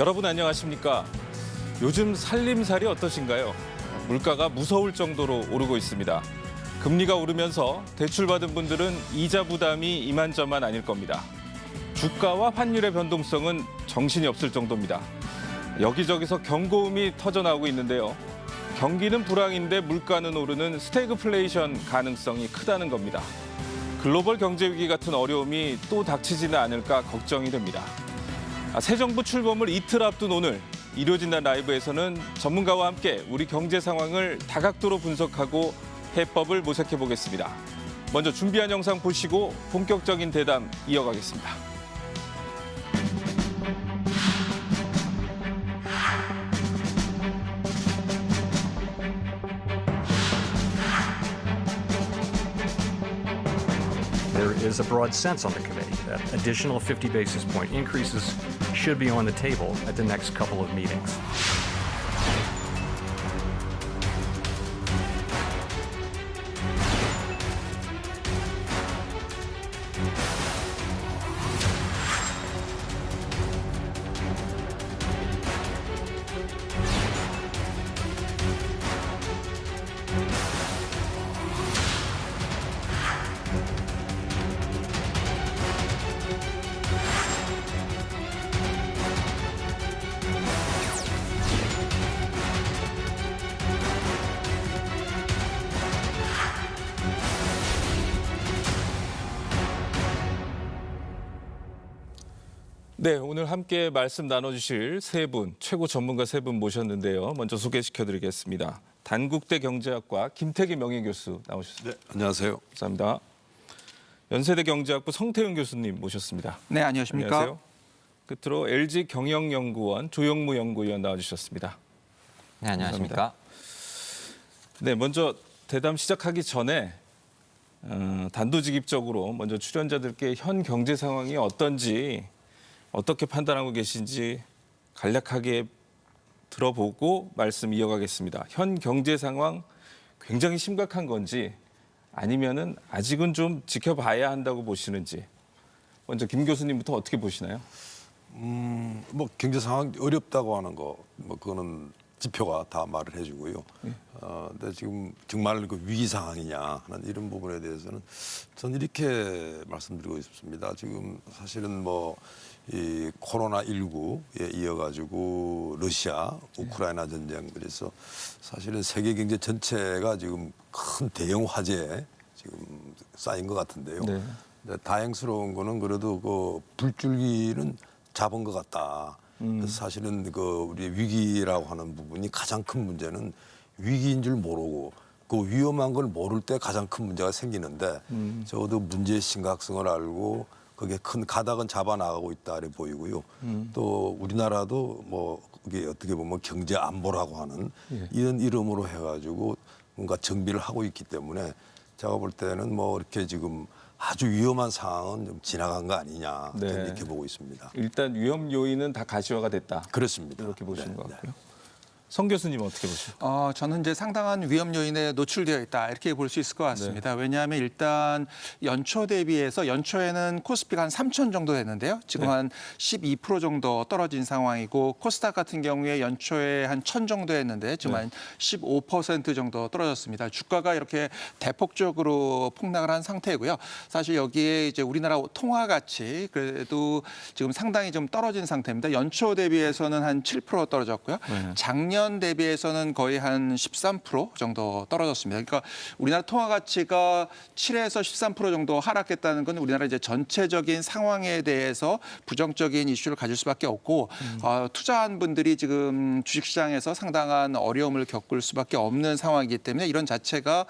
여러분 안녕하십니까? 요즘 살림살이 어떠신가요? 물가가 무서울 정도로 오르고 있습니다. 금리가 오르면서 대출받은 분들은 이자 부담이 이만저만 아닐 겁니다. 주가와 환율의 변동성은 정신이 없을 정도입니다. 여기저기서 경고음이 터져나오고 있는데요. 경기는 불황인데 물가는 오르는 스태그플레이션 가능성이 크다는 겁니다. 글로벌 경제 위기 같은 어려움이 또 닥치지는 않을까 걱정이 됩니다. 새 정부 출범을 이틀 앞둔 오늘 이루어진다는 라이브에서는 전문가와 함께 우리 경제 상황을 다각도로 분석하고 해법을 모색해 보겠습니다. 먼저 준비한 영상 보시고 본격적인 대담 이어가겠습니다. There is a broad sense on the committee that additional 50 basis point increases should be on the table at the next couple of meetings. 네, 오늘 함께 말씀 나눠주실 세 분, 최고 전문가 세 분 모셨는데요. 먼저 소개시켜드리겠습니다. 단국대 경제학과 김태기 명예교수 나오셨습니다. 네, 안녕하세요. 감사합니다. 연세대 경제학부 성태윤 교수님 모셨습니다. 네, 안녕하십니까? 안녕하세요. 끝으로 LG 경영연구원 조영무 연구위원 나와주셨습니다. 네, 안녕하십니까? 네, 먼저 대담 시작하기 전에 단도직입적으로 먼저 출연자들께 현 경제 상황이 어떤지 어떻게 판단하고 계신지 간략하게 들어보고 말씀 이어가겠습니다. 현 경제 상황 굉장히 심각한 건지 아니면은 아직은 좀 지켜봐야 한다고 보시는지 먼저 김 교수님부터 어떻게 보시나요? 뭐 경제 상황 어렵다고 하는 거, 뭐 그거는 지표가 다 말을 해주고요. 근데 지금 정말 그 위기 상황이냐 하는 이런 부분에 대해서는 저는 이렇게 말씀드리고 싶습니다. 지금 사실은 뭐 이 코로나19에 이어가지고 러시아, 우크라이나 전쟁 그래서 사실은 세계 경제 전체가 지금 큰 대형 화재에 지금 쌓인 것 같은데요. 네. 근데 다행스러운 거는 그래도 그 불줄기는 잡은 것 같다. 그래서 사실은 그 우리 위기라고 하는 부분이 가장 큰 문제는 위기인 줄 모르고 그 위험한 걸 모를 때 가장 큰 문제가 생기는데 적어도 문제의 심각성을 알고 그게 큰 가닥은 잡아 나가고 있다 이렇게 보이고요. 또 우리나라도 뭐 그게 어떻게 보면 경제 안보라고 하는 이런 이름으로 해가지고 뭔가 정비를 하고 있기 때문에 제가 볼 때는 뭐 이렇게 지금 아주 위험한 상황은 좀 지나간 거 아니냐 저는 이렇게 보고 있습니다. 일단 위험 요인은 다 가시화가 됐다. 그렇습니다. 이렇게 보시는 네, 것 같고요. 성 교수님 어떻게 보십니까? 저는 이제 상당한 위험 요인에 노출되어 있다 이렇게 볼 수 있을 것 같습니다. 왜냐하면 일단 연초 대비해서 연초에는 코스피가 한 3천 정도 됐는데요. 지금 한 12% 정도 떨어진 상황이고 코스닥 같은 경우에 연초에 한 1,000 정도 했는데 지금 한 15% 정도 떨어졌습니다. 주가가 이렇게 대폭적으로 폭락을 한 상태고요. 사실 여기에 이제 우리나라 통화 가치 그래도 지금 상당히 좀 떨어진 상태입니다. 연초 대비해서는 한 7% 떨어졌고요. 작년 대비해서는 거의 한 13% 정도 떨어졌습니다. 그러니까 우리나라 통화 가치가 7에서 13% 정도 하락했다는 건 우리나라 이제 전체적인 상황에 대해서 부정적인 이슈를 가질 수밖에 없고 투자한 분들이 지금 주식시장에서 상당한 어려움을 겪을 수밖에 없는 상황이기 때문에 이런 자체가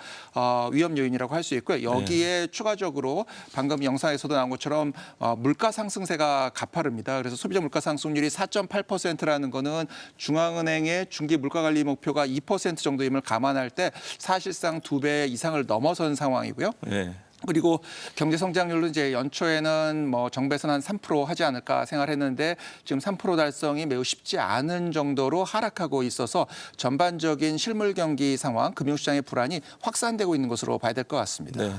위험 요인이라고 할 수 있고요. 여기에 추가적으로 방금 영상에서도 나온 것처럼 물가 상승세가 가파릅니다. 그래서 소비자 물가 상승률이 4.8%라는 거는 중앙은행의 중기 물가 관리 목표가 2% 정도임을 감안할 때 사실상 2배 이상을 넘어선 상황이고요. 네. 그리고 경제 성장률은 이제 연초에는 뭐 정부에서는 한 3% 하지 않을까 생각했는데 지금 3% 달성이 매우 쉽지 않은 정도로 하락하고 있어서 전반적인 실물 경기 상황, 금융시장의 불안이 확산되고 있는 것으로 봐야 될 것 같습니다. 네.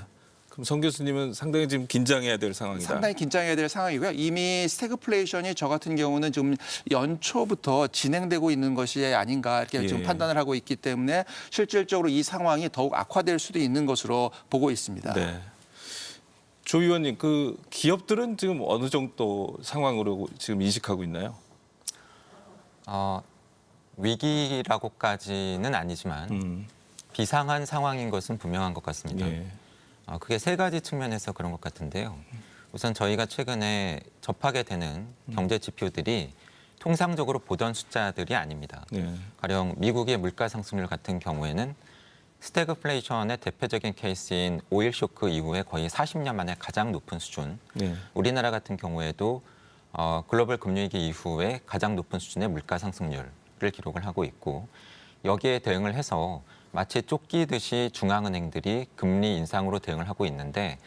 그럼 성 교수님은 상당히 지금 긴장해야 될 상황이다. 상당히 긴장해야 될 상황이고요. 이미 스태그플레이션이 저 같은 경우는 좀 연초부터 진행되고 있는 것이 아닌가 이렇게 좀 예. 판단을 하고 있기 때문에 실질적으로 이 상황이 더욱 악화될 수도 있는 것으로 보고 있습니다. 네. 조 의원님, 그 기업들은 지금 어느 정도 상황으로 지금 인식하고 있나요? 위기라고까지는 아니지만 비상한 상황인 것은 분명한 것 같습니다. 예. 그게 세 가지 측면에서 그런 것 같은데요. 우선 저희가 최근에 접하게 되는 경제 지표들이 통상적으로 보던 숫자들이 아닙니다. 네. 가령 미국의 물가 상승률 같은 경우에는 스태그플레이션의 대표적인 케이스인 오일 쇼크 이후에 거의 40년 만에 가장 높은 수준. 네. 우리나라 같은 경우에도 글로벌 금융위기 이후에 가장 높은 수준의 물가 상승률을 기록을 하고 있고 여기에 대응을 해서 마치 쫓기듯이 중앙은행들이 금리 인상으로 대응을 하고 있는데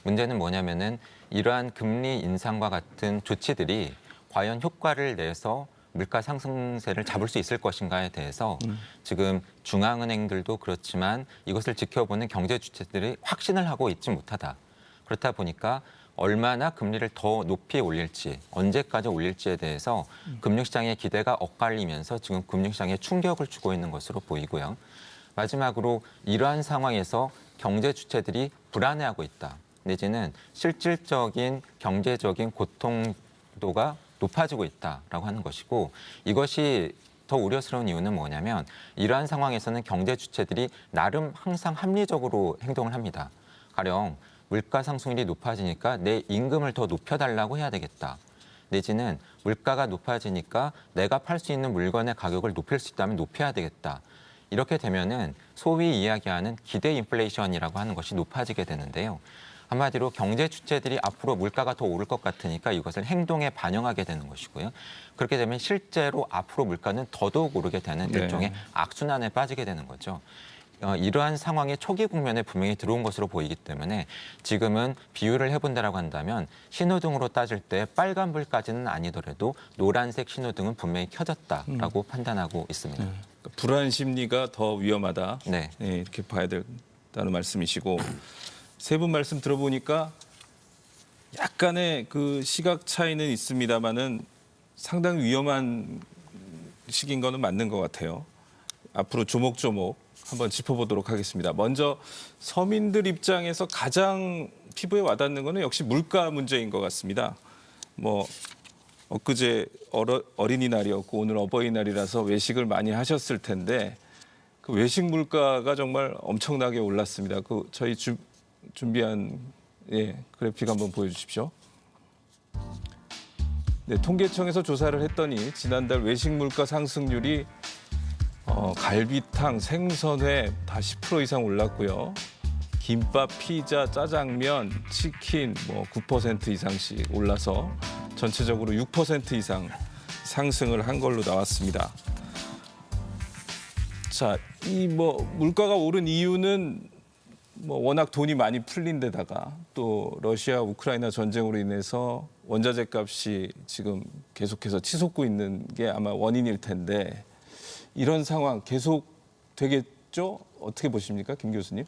문제는 뭐냐면은 이러한 금리 인상과 같은 조치들이 과연 효과를 내서 물가 상승세를 잡을 수 있을 것인가에 대해서 지금 중앙은행들도 그렇지만 이것을 지켜보는 경제 주체들이 확신을 하고 있지 못하다. 그렇다 보니까 얼마나 금리를 더 높이 올릴지, 언제까지 올릴지에 대해서 금융시장의 기대가 엇갈리면서 지금 금융시장에 충격을 주고 있는 것으로 보이고요. 마지막으로 이러한 상황에서 경제 주체들이 불안해하고 있다. 내지는 실질적인 경제적인 고통도가 높아지고 있다라고 하는 것이고 이것이 더 우려스러운 이유는 뭐냐면 이러한 상황에서는 경제 주체들이 나름 항상 합리적으로 행동을 합니다. 가령 물가 상승률이 높아지니까 내 임금을 더 높여달라고 해야 되겠다. 내지는 물가가 높아지니까 내가 팔 수 있는 물건의 가격을 높일 수 있다면 높여야 되겠다. 이렇게 되면은 소위 이야기하는 기대 인플레이션이라고 하는 것이 높아지게 되는데요. 한마디로 경제 주체들이 앞으로 물가가 더 오를 것 같으니까 이것을 행동에 반영하게 되는 것이고요. 그렇게 되면 실제로 앞으로 물가는 더더욱 오르게 되는 네. 일종의 악순환에 빠지게 되는 거죠. 이러한 상황의 초기 국면에 분명히 들어온 것으로 보이기 때문에 지금은 비유를 해본다라고 한다면 신호등으로 따질 때 빨간불까지는 아니더라도 노란색 신호등은 분명히 켜졌다라고 판단하고 있습니다. 그러니까 불안 심리가 더 위험하다. 네. 네, 이렇게 봐야 된다는 말씀이시고 세 분 말씀 들어보니까 약간의 그 시각 차이는 있습니다만은 상당히 위험한 시기인 거는 맞는 것 같아요. 앞으로 조목조목 한번 짚어보도록 하겠습니다. 먼저 서민들 입장에서 가장 피부에 와닿는 거는 역시 물가 문제인 것 같습니다. 뭐 엊그제 어린이날이었고 오늘 어버이날이라서 외식을 많이 하셨을 텐데 그 외식 물가가 정말 엄청나게 올랐습니다. 그 저희 준비한 그래픽 한번 보여주십시오. 네, 통계청에서 조사를 했더니 지난달 외식 물가 상승률이 갈비탕, 생선회 다 10% 이상 올랐고요. 김밥, 피자, 짜장면, 치킨 뭐 9% 이상씩 올라서 전체적으로 6% 이상 상승을 한 걸로 나왔습니다. 자, 이 뭐 물가가 오른 이유는 뭐 워낙 돈이 많이 풀린 데다가 또 러시아 우크라이나 전쟁으로 인해서 원자재 값이 지금 계속해서 치솟고 있는 게 아마 원인일 텐데 이런 상황 계속 되겠죠? 어떻게 보십니까, 김 교수님?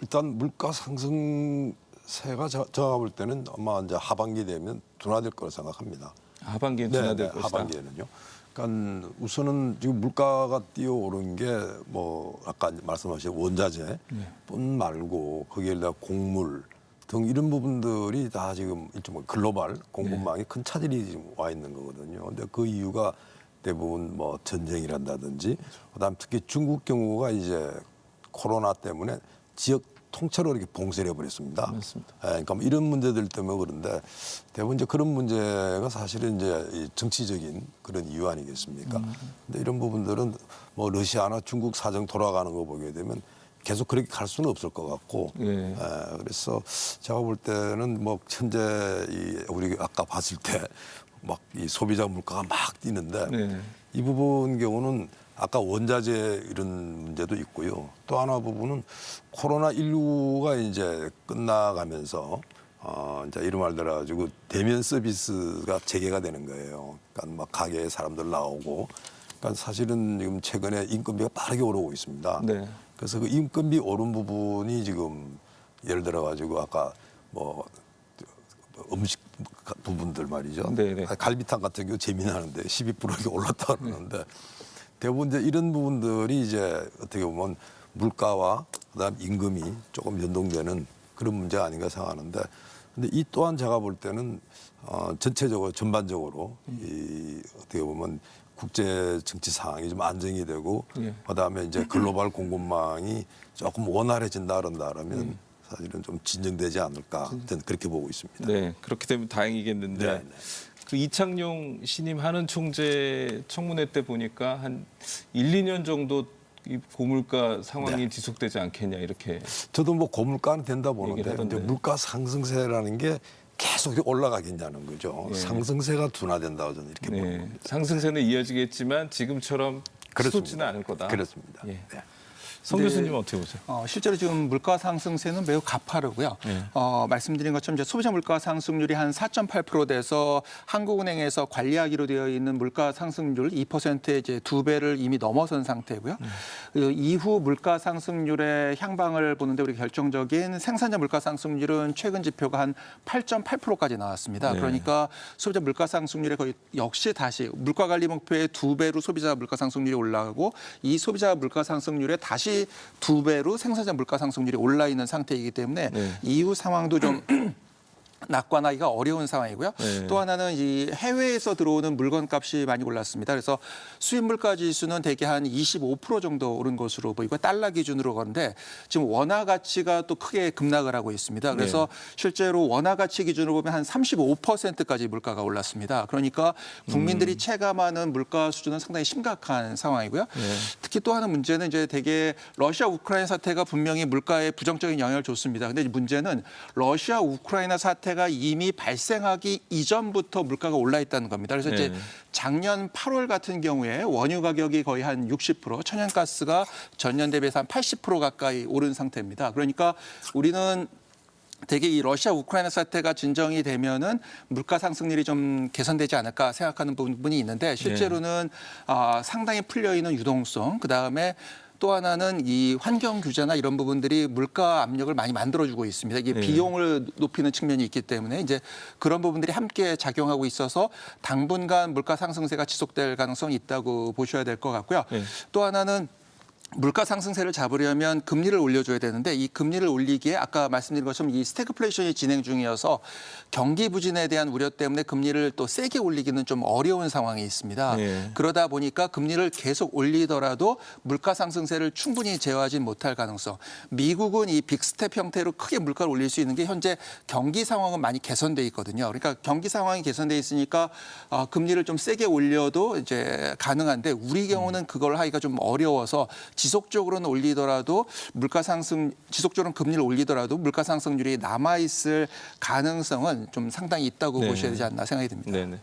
일단 물가 상승세가 제가 볼 때는 아마 이제 하반기 되면 둔화될 거라 생각합니다. 하반기엔 둔화될 것이다. 하반기에는요. 그러니까 우선은 지금 물가가 뛰어오른 게 뭐 아까 말씀하신 원자재뿐 말고 거기에다가 곡물 등 이런 부분들이 다 지금 일종 글로벌 공급망에 큰 차질이 지금 와 있는 거거든요. 근데 그 이유가 대부분 뭐 전쟁이란다든지 그다음 특히 중국 경우가 이제 코로나 때문에 지역 통째로 이렇게 봉쇄를 해버렸습니다. 맞습니다. 그러니까 뭐 이런 문제들 때문에 그런데 대부분 이제 그런 문제가 사실은 이제 이 정치적인 그런 이유 아니겠습니까? 근데 이런 부분들은 뭐 러시아나 중국 사정 돌아가는 거 보게 되면 계속 그렇게 갈 수는 없을 것 같고, 그래서 제가 볼 때는 뭐 현재 우리 아까 봤을 때 막 이 소비자 물가가 막 뛰는데 이 부분 경우는 아까 원자재 이런 문제도 있고요. 또 하나 부분은 코로나19가 이제 끝나가면서 이제 이런 말대로 가지고 대면 서비스가 재개가 되는 거예요. 그러니까 막 가게에 사람들 나오고, 그러니까 사실은 지금 최근에 인건비가 빠르게 오르고 있습니다. 네. 그래서 그 인건비 오른 부분이 지금 예를 들어 가지고 아까 뭐 음식 부분들 말이죠. 네네. 갈비탕 같은 경우 재미나는데 12% 이렇게 올랐다 그러는데 대부분 이제 이런 부분들이 이제 어떻게 보면 물가와 그다음 임금이 조금 연동되는 그런 문제가 아닌가 생각하는데 근데 이 또한 제가 볼 때는 전체적으로 전반적으로 이 어떻게 보면 국제 정치 상황이 좀 안정이 되고 예. 그다음에 이제 글로벌 공급망이 조금 원활해진다 그러면 사실은 좀 진정되지 않을까 저는 그렇게 보고 있습니다. 네, 그렇게 되면 다행이겠는데 네, 네. 그 이창용 신임 한은 총재 청문회 때 보니까 한 1, 2년 정도 이 고물가 상황이 네. 지속되지 않겠냐 이렇게. 저도 뭐 고물가는 된다 얘기를 보는데 하던데. 이제 물가 상승세라는 게 계속 올라가겠냐는 거죠. 예. 상승세가 둔화된다고 저는 이렇게 보는 네, 겁니다. 상승세는 이어지겠지만 지금처럼 치솟지는 않을 거다. 그렇습니다. 예. 네. 성 네. 교수님 어떻게 보세요? 실제로 지금 물가 상승세는 매우 가파르고요. 네. 말씀드린 것처럼 이제 소비자 물가 상승률이 한 4.8% 돼서 한국은행에서 관리하기로 되어 있는 물가 상승률 2%의 이제 2배를 이미 넘어선 상태고요. 그 이후 물가 상승률의 향방을 보는데 우리 결정적인 생산자 물가 상승률은 최근 지표가 한 8.8%까지 나왔습니다. 네. 그러니까 소비자 물가 상승률에 거의 역시 다시 물가 관리 목표의 2배로 소비자 물가 상승률이 올라가고 이 소비자 물가 상승률에 다시 2배로 생산자 물가 상승률이 올라 있는 상태이기 때문에 네. 이후 상황도 좀 낙관하기가 어려운 상황이고요. 네. 또 하나는 이 해외에서 들어오는 물건값이 많이 올랐습니다. 그래서 수입 물가 지수는 대개 한 25% 정도 오른 것으로 보이고 달러 기준으로 그런데 지금 원화 가치가 또 크게 급락을 하고 있습니다. 그래서 실제로 원화 가치 기준으로 보면 한 35%까지 물가가 올랐습니다. 그러니까 국민들이 체감하는 물가 수준은 상당히 심각한 상황이고요. 특히 또 하나 문제는 이제 대개 러시아 우크라이나 사태가 분명히 물가에 부정적인 영향을 줬습니다. 근데 문제는 러시아 우크라이나 사태가 이미 발생하기 이전부터 물가가 올라 있다는 겁니다. 그래서 이제 작년 8월 같은 경우에 원유 가격이 거의 한 60%, 천연가스가 전년 대비해서 한 80% 가까이 오른 상태입니다. 그러니까 우리는 대개 이 러시아 우크라이나 사태가 진정이 되면은 물가 상승률이 좀 개선되지 않을까 생각하는 부분이 있는데 실제로는 상당히 풀려 있는 유동성, 그 다음에 또 하나는 이 환경 규제나 이런 부분들이 물가 압력을 많이 만들어주고 있습니다. 이게 비용을 높이는 측면이 있기 때문에 이제 그런 부분들이 함께 작용하고 있어서 당분간 물가 상승세가 지속될 가능성이 있다고 보셔야 될 것 같고요. 또 하나는 물가 상승세를 잡으려면 금리를 올려줘야 되는데 이 금리를 올리기에 아까 말씀드린 것처럼 이 스태그플레이션이 진행 중이어서 경기 부진에 대한 우려 때문에 금리를 또 세게 올리기는 좀 어려운 상황이 있습니다. 그러다 보니까 금리를 계속 올리더라도 물가 상승세를 충분히 제어하지 못할 가능성. 미국은 이 빅스텝 형태로 크게 물가를 올릴 수 있는 게 현재 경기 상황은 많이 개선돼 있거든요. 그러니까 경기 상황이 개선돼 있으니까 금리를 좀 세게 올려도 이제 가능한데 우리 경우는 그걸 하기가 좀 어려워서 지속적으로는 올리더라도 지속적으로 금리를 올리더라도 물가 상승률이 남아 있을 가능성은 좀 상당히 있다고 보셔야 되지 않나 생각이 듭니다. 네네.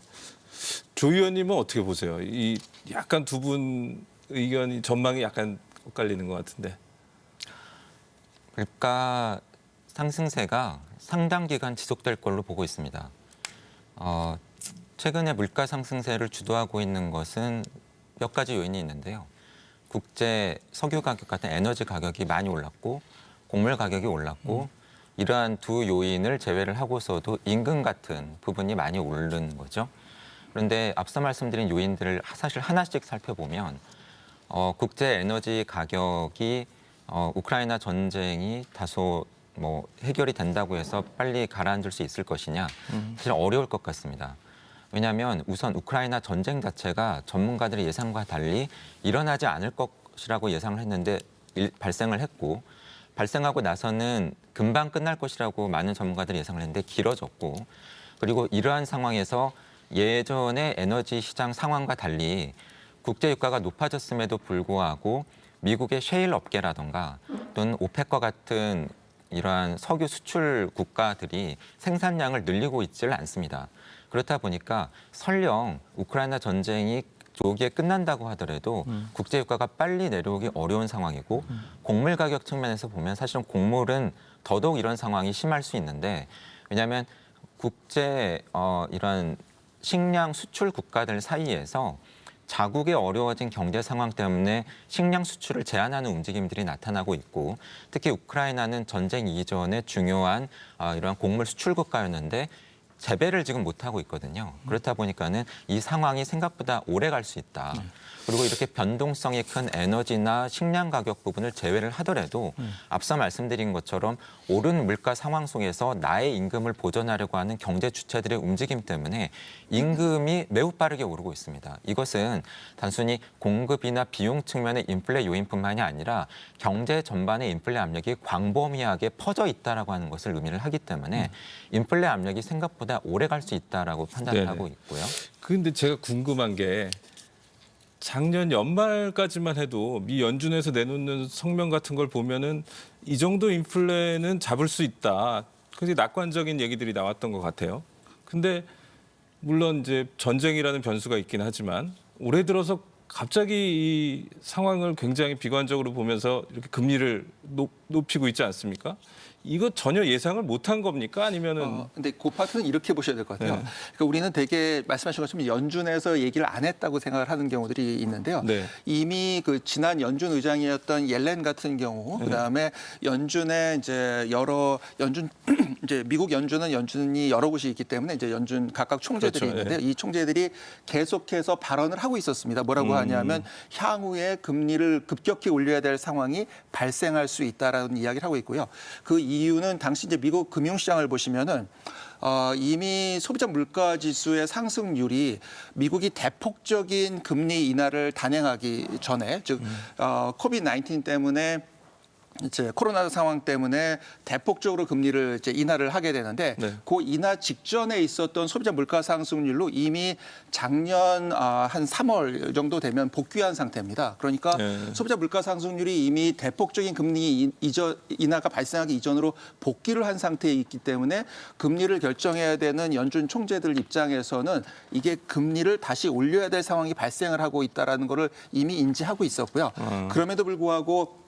조 의원님은 어떻게 보세요? 이 약간 두 분 의견이 전망이 약간 엇갈리는 것 같은데. 물가 상승세가 상당 기간 지속될 걸로 보고 있습니다. 최근에 물가 상승세를 주도하고 있는 것은 몇 가지 요인이 있는데요. 국제 석유 가격 같은 에너지 가격이 많이 올랐고 곡물 가격이 올랐고 이러한 두 요인을 제외를 하고서도 임금 같은 부분이 많이 오른 거죠. 그런데 앞서 말씀드린 요인들을 사실 하나씩 살펴보면 국제 에너지 가격이 우크라이나 전쟁이 다소 뭐 해결이 된다고 해서 빨리 가라앉을 수 있을 것이냐 사실 어려울 것 같습니다. 왜냐하면 우선 우크라이나 전쟁 자체가 전문가들의 예상과 달리 일어나지 않을 것이라고 예상을 했는데 발생을 했고 발생하고 나서는 금방 끝날 것이라고 많은 전문가들이 예상을 했는데 길어졌고 그리고 이러한 상황에서 예전의 에너지 시장 상황과 달리 국제 유가가 높아졌음에도 불구하고 미국의 셰일 업계라던가 또는 오펙과 같은 이러한 석유 수출 국가들이 생산량을 늘리고 있지를 않습니다. 그렇다 보니까 설령 우크라이나 전쟁이 조기에 끝난다고 하더라도 국제 유가가 빨리 내려오기 어려운 상황이고 곡물 가격 측면에서 보면 사실은 곡물은 더더욱 이런 상황이 심할 수 있는데 왜냐하면 국제 이런 식량 수출 국가들 사이에서 자국의 어려워진 경제 상황 때문에 식량 수출을 제한하는 움직임들이 나타나고 있고 특히 우크라이나는 전쟁 이전에 중요한 이러한 곡물 수출 국가였는데 재배를 지금 못하고 있거든요. 그렇다 보니까는 이 상황이 생각보다 오래 갈 수 있다. 그리고 이렇게 변동성이 큰 에너지나 식량 가격 부분을 제외를 하더라도 앞서 말씀드린 것처럼 오른 물가 상황 속에서 나의 임금을 보전하려고 하는 경제 주체들의 움직임 때문에 임금이 매우 빠르게 오르고 있습니다. 이것은 단순히 공급이나 비용 측면의 인플레 요인뿐만이 아니라 경제 전반의 인플레 압력이 광범위하게 퍼져 있다라고 하는 것을 의미를 하기 때문에 인플레 압력이 생각보다 오래 갈 수 있다라고 판단을 하고 있고요. 그런데 제가 궁금한 게 작년 연말까지만 해도 미 연준에서 내놓는 성명 같은 걸 보면은 이 정도 인플레는 잡을 수 있다. 굉장히 낙관적인 얘기들이 나왔던 것 같아요. 근데 물론 이제 전쟁이라는 변수가 있긴 하지만 올해 들어서 갑자기 이 상황을 굉장히 비관적으로 보면서 이렇게 금리를 높이고 있지 않습니까? 이거 전혀 예상을 못한 겁니까? 아니면은 근데 그 파트는 이렇게 보셔야 될 것 같아요. 네. 그러니까 우리는 되게 말씀하신 것처럼 연준에서 얘기를 안 했다고 생각을 하는 경우들이 있는데요. 네. 이미 그 지난 연준 의장이었던 옐렌 같은 경우, 그다음에 연준의 이제 이제 미국 연준이 여러 곳이 있기 때문에 이제 연준 각각 총재들이 그렇죠. 있는데요. 이 총재들이 계속해서 발언을 하고 있었습니다. 뭐라고 하냐면 향후에 금리를 급격히 올려야 될 상황이 발생할 수 있다라는 이야기를 하고 있고요. 그 이유는 당시 이제 미국 금융시장을 보시면은 이미 소비자 물가 지수의 상승률이 미국이 대폭적인 금리 인하를 단행하기 전에 즉 코비드-19 때문에 이제 코로나 상황 때문에 대폭적으로 금리를 이제 인하를 하게 되는데 네. 그 인하 직전에 있었던 소비자 물가 상승률로 이미 작년 한 3월 정도 되면 복귀한 상태입니다. 그러니까 네. 소비자 물가 상승률이 이미 대폭적인 금리 인하가 발생하기 이전으로 복귀를 한 상태에 있기 때문에 금리를 결정해야 되는 연준 총재들 입장에서는 이게 금리를 다시 올려야 될 상황이 발생을 하고 있다라는 것을 이미 인지하고 있었고요. 그럼에도 불구하고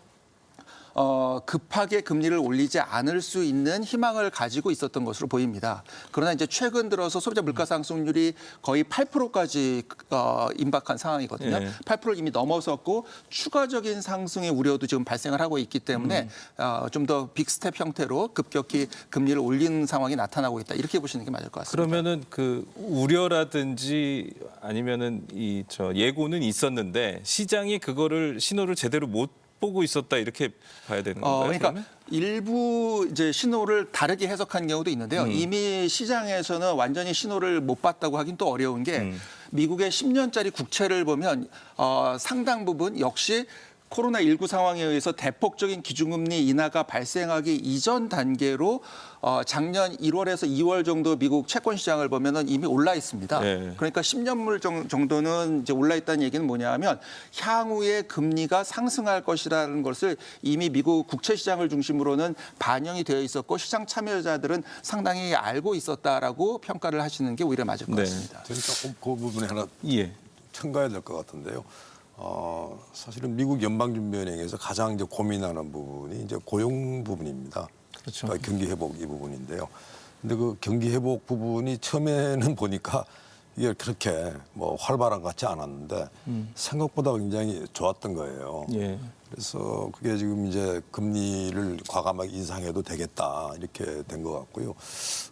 급하게 금리를 올리지 않을 수 있는 희망을 가지고 있었던 것으로 보입니다. 그러나 이제 최근 들어서 소비자 물가 상승률이 거의 8%까지 임박한 상황이거든요. 네. 8%를 이미 넘어섰고 추가적인 상승의 우려도 지금 발생을 하고 있기 때문에 좀 더 빅스텝 형태로 급격히 금리를 올리는 상황이 나타나고 있다. 이렇게 보시는 게 맞을 것 같습니다. 그러면은 그 우려라든지 아니면은 예고는 있었는데 시장이 그거를 신호를 제대로 못 보고 있었다 이렇게 봐야 되는 건가요? 그러니까 그러면? 일부 이제 신호를 다르게 해석한 경우도 있는데요. 이미 시장에서는 완전히 신호를 못 봤다고 하긴 또 어려운 게 미국의 10년짜리 국채를 보면 상당 부분 역시 코로나19 상황에 의해서 대폭적인 기준금리 인하가 발생하기 이전 단계로 작년 1월에서 2월 정도 미국 채권 시장을 보면은 이미 올라 있습니다. 네. 그러니까 10년물 정도는 이제 올라 있다는 얘기는 뭐냐면 향후에 금리가 상승할 것이라는 것을 이미 미국 국채 시장을 중심으로는 반영이 되어 있었고 시장 참여자들은 상당히 알고 있었다라고 평가를 하시는 게 오히려 맞을 것 네. 같습니다. 저는 조금 그 부분에 하나 예. 첨가해야 될 것 같은데요. 사실은 미국 연방준비은행에서 가장 이제 고민하는 부분이 이제 고용 부분입니다. 그렇죠. 그러니까 경기 회복 이 부분인데요. 근데 그 경기 회복 부분이 처음에는 보니까 이게 그렇게 뭐 활발한 것 같지 않았는데 생각보다 굉장히 좋았던 거예요. 예. 그래서 그게 지금 이제 금리를 과감하게 인상해도 되겠다 이렇게 된 것 같고요.